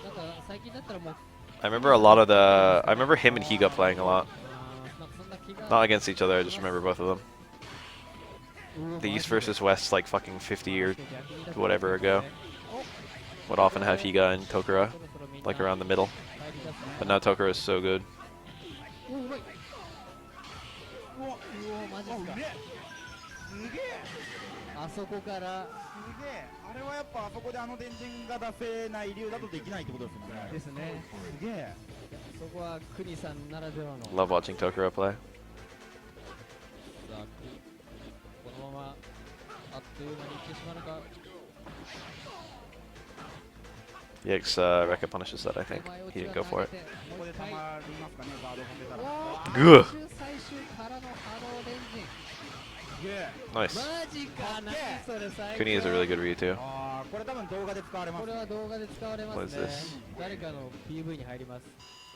なんか最近だったらもう I remember a lot of the. I remember him and Higa playing a lot. なんかそんな気が Not against each other, I just remember both of them. The East versus West, like fucking 50 or whatever ago, would often have Higa and Tokura, like around the middle. But now Tokura is so good. うまい。うわマジっすか。すげえあそこからすげえ。あれはやっぱあそこであの電人が出せない理由だとできないってことですよね。ですね。すげえ。そこは国さんならではの。 Love watching Tokura play. さあこのままあっという間にいってしまうのか。 EX Rekka punishes that, I think. He didn't go for it. ここでたまりますかね、ガード踏んでたら。グー最終からの波動レンジン。すげえ。 Nice. マジか。何それ最 Kuni is a really good Ryu too. ああ、これ多分動画で使われますこれは動画で使われます What is ね this?。誰かの PV に入ります。